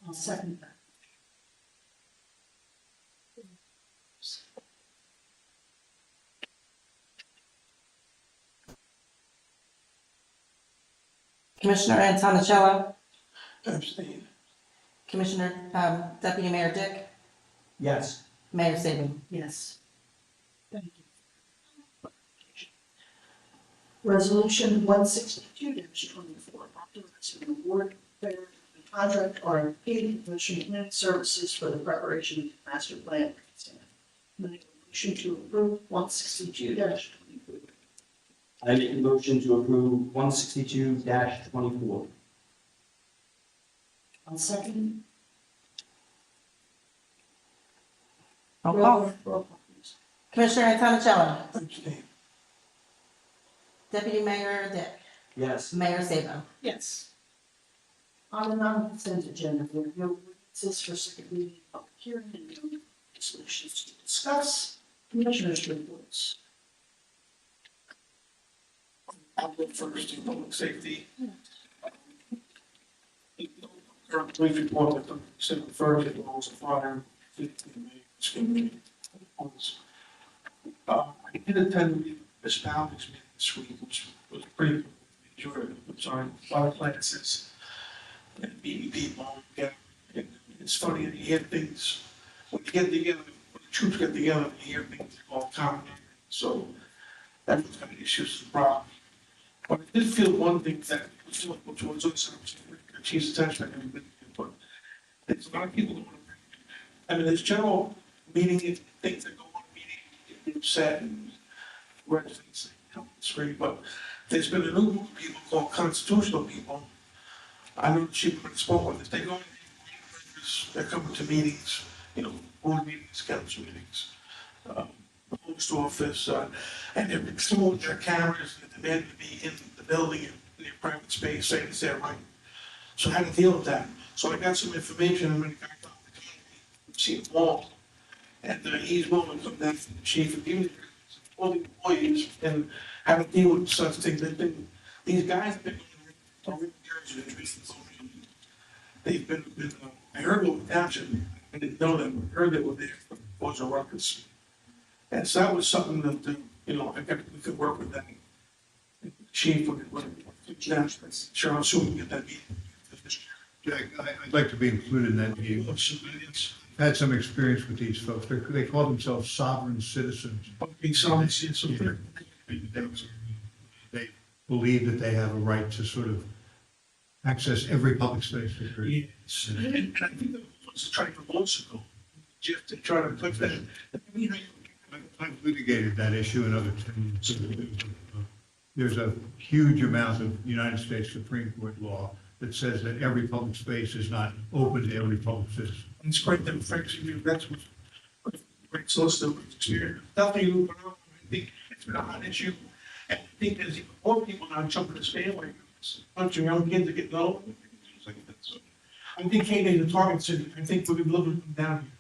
I'll second that. Commissioner Antonicello, Abstain. Commissioner, Deputy Mayor Dick, Yes. Mayor Saban. Yes. Thank you. Resolution 162-24, authorizing an award fair contract RFP commission planning services for the preparation of the master plan. Make a motion to approve 162-24. I make a motion to approve 162-24. I'll second. Roll call. Roll call, please. Commissioner Antonicello, Abstain. Deputy Mayor Dick, Yes. Mayor Saban. Yes. On the non-consent agenda, there are no ordinances for second reading, public hearing, and no resolutions to discuss. Commissioners' reports. I'll go first in public safety. Current police report that the city referred to was a fire. I did attend Miss Bowden's meeting this week, which was pretty good. Enjoyed it. I'm sorry, a lot of classes. And meeting people, yeah. And it's funny, you hear things, when you get together, when the troops get together, you hear things all common. So that was kind of issues and problems. But I did feel one thing that, which was also, chief's attention, I haven't been here, but there's a lot of people, I mean, there's general meeting, if things that go on meeting, get upset and residents, it's great, but there's been a new group of people called constitutional people. I know the chief when I spoke with, they go, they're coming to meetings, board meetings, council meetings, the post office, and they're exposing their cameras and demanding to be in the building in their private space, saying it's their right. So how to deal with that? So I got some information, and when the guy talked to me, see them all, and he's willing to come down to the chief and give all the employees and how to deal with such things. These guys have been over years in recent. They've been, I heard of township, I didn't know them, I heard they were there for Boys and Ruckus. And so that was something that, we could work with that. Chief, sure, I'm sure we can get that meeting. Jack, I'd like to be included in that meeting. I've had some experience with these folks. They call themselves sovereign citizens. They believe that they have a right to sort of access every public space. Yes, and I think that was trying to also just to try to put that. I've litigated that issue in other towns. There's a huge amount of United States Supreme Court law that says that every public space is not open to every public citizen. It's quite them, frankly, that's what great solicitor experience. Nothing, I think it's been a hot issue. And I think there's even more people now jumping this bandwagon. A bunch of young kids are getting old. I think Kate is a target city. I think we've been living them down here.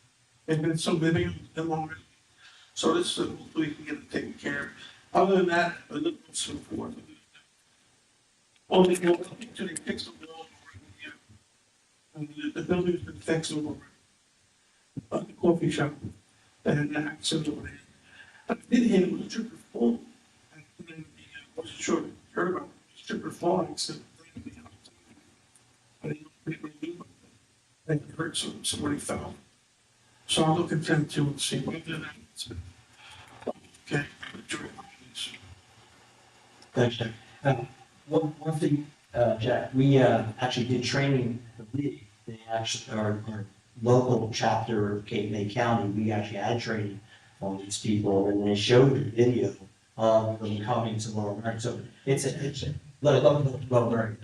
They've been so living them already. So this, hopefully we can get it taken care of. Other than that, a little bit support. Only, until they fix the wall. And the building's been fixed over. The coffee shop, and the access over there. I did hear it was a trigger fall. And then I wasn't sure, heard about it, it was trigger fall, I said, I didn't know what they do. Then I heard somebody fell. So I'm looking to and see what did that. Okay. Thanks, Jack. One thing, Jack, we actually did training for the league. They actually, our local chapter of Cape May County, we actually had training on these people, and they showed the video of them coming to Lower Merion. So it's Lower Merion,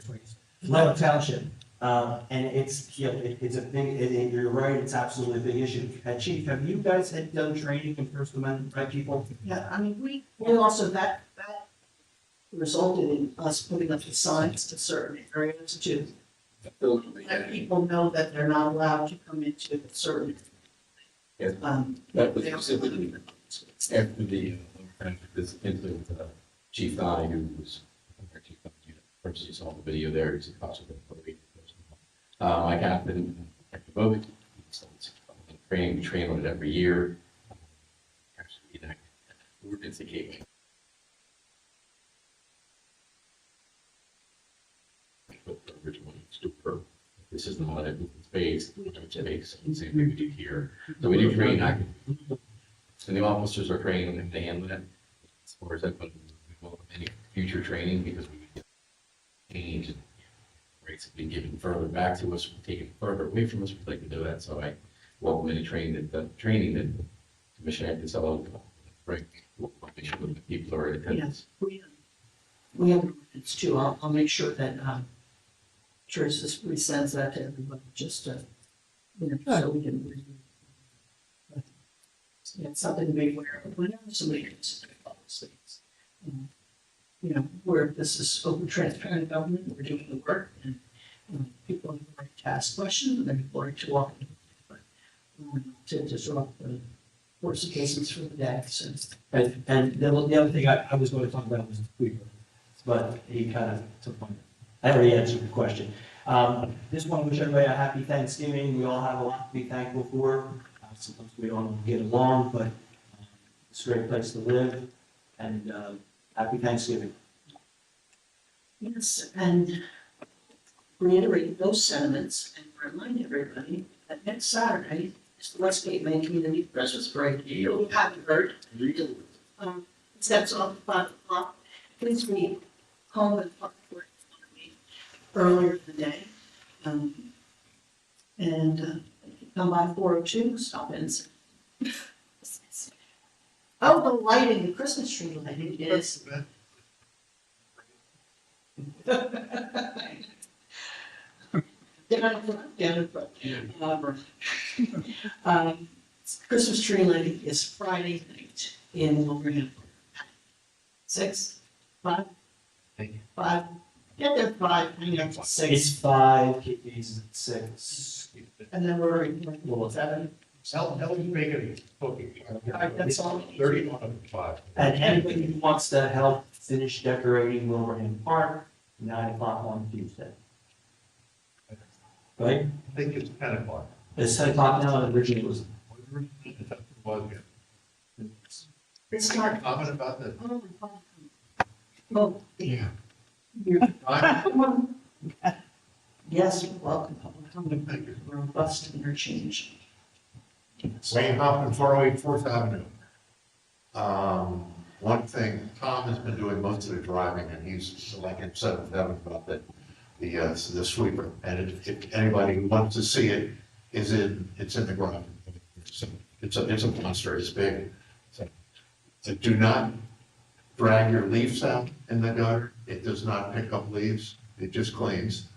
Lower Township. And it's, it's a big, you're right, it's absolutely a big issue. Chief, have you guys had done training in First Amendment right people? Yeah, I mean, we also, that resulted in us putting up the signs to certain areas to let people know that they're not allowed to come into certain. Yes. That was specifically after the this incident with Chief Donnie, who was Chief Donnie, first you saw the video there, he's a possible my captain, both we train on it every year. Actually, that ordinance that came in. Originally, this is not an open space, and same thing we do here. So we do train active, and the officers are trained and they handle it. As far as that, but we welcome any future training because we get change and rates have been given further back to us, taken further away from us. We'd like to do that. So I welcome any training that Commissioner Cancelo bring. Make sure that the people are in attendance. Yes, we have ordinance too. I'll make sure that Teresa resends that to everybody, just to, so we can review. But, yeah, it's something to be aware of whenever somebody gets into public space. Where this is open, transparent government, we're doing the work, and people have the right to ask questions, and then people are to walk in, but to disrupt the course of business for the day. So. And the other thing I was going to talk about was the Queer, but he kind of took my. I already answered the question. Just want to wish everybody a happy Thanksgiving. We all have a lot to be thankful for. Sometimes we don't get along, but it's a great place to live. And happy Thanksgiving. Yes, and reiterate those sentiments and remind everybody that next Saturday is the West Cape May Community Christmas Parade. You haven't heard. Steps off at 5 o'clock. Please be home and park for it earlier in the day. And come by 402, stop in, Oh, the lighting, the Christmas tree lighting is. Down in front. Christmas tree lighting is Friday night in Wilbraham. 6, 5, 5, get there 5, hang out till 6. It's 5, Kate Gates is at 6. And then we're, well, 7. How would you make it cooking? Alright, that's all. 31:05. And anybody who wants to help finish decorating Wilbraham Park, 9 o'clock on Tuesday. Right? I think it's 10 o'clock. It's 10 o'clock now, and originally it was. It's not. Comment about that? Well, Yeah. yes, you're welcome. Robust interchange. Wayne Hoffman, 408 Fourth Avenue. One thing, Tom has been doing most of the driving, and he's, like I said, about the sweeper. And if anybody who wants to see it, it's in the garage. It's a monster, it's big. So do not drag your leaves out in the gutter. It does not pick up leaves, it just cleans.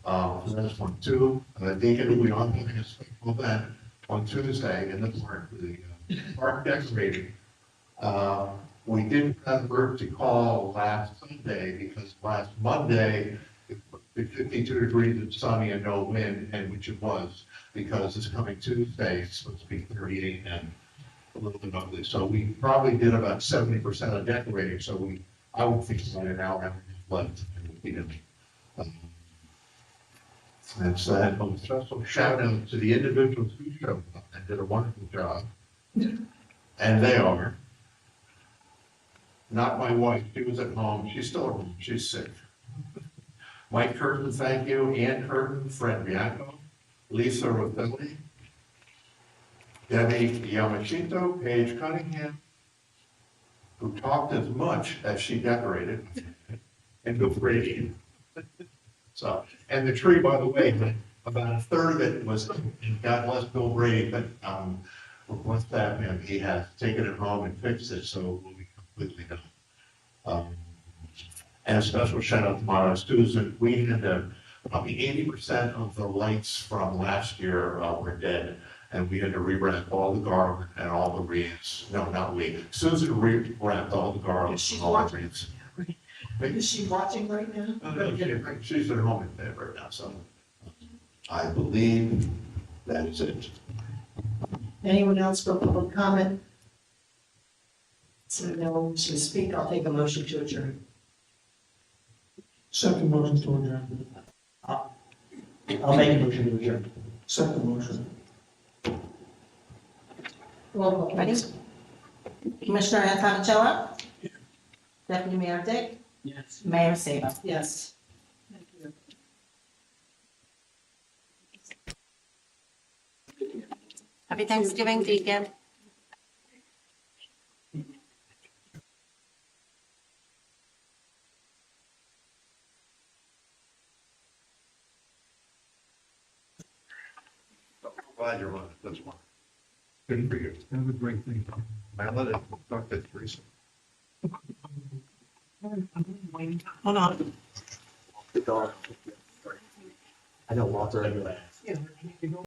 So that's 1, 2, Deacon, we are having a special event on Tuesday in the park, the park decorating. We didn't have emergency call last Sunday because last Monday, it was 52 degrees and sunny and no wind, and which it was, because this coming Tuesday, it's supposed to be 38 and a little bit ugly. So we probably did about 70% of decorating, so I would think about an hour and a half left. And we'd be done. That's that. Oh, special shout out to the individuals who showed up and did a wonderful job. And they are. Not my wife, she was at home, she's still at home, she's sick. Mike Curtin, thank you, Ann Curtin, Fred Bianco, Lisa Rotelli, Debbie Yamashito, Paige Cunningham, who talked as much as she decorated, and Bill Brady. So, and the tree, by the way, about a third of it was, and God bless Bill Brady, but once that, he has taken it home and fixed it, so we'll be completely done. And a special shout out tomorrow, Susan, we had probably 80% of the lights from last year were dead, and we had to re-wrap all the garland and all the wreaths. No, not we. Susan re-wrapped all the garlands and all the wreaths. Is she watching right now? She's at home in bed right now, so I believe that is it. Anyone else for public comment? So no one wants to speak, I'll take a motion to adjourn. Second motion to adjourn. I'll make a motion to adjourn. Second motion. Roll call, Ready? please. Commissioner Antonicello? Deputy Mayor Dick? Yes. Mayor Sabo? Yes. Thank you. Happy Thanksgiving, Deacon. Glad you're on it, that's one. Good for you. Have a great thing. I let it, talk to Teresa. Hold on. The dog. I know Walter everywhere.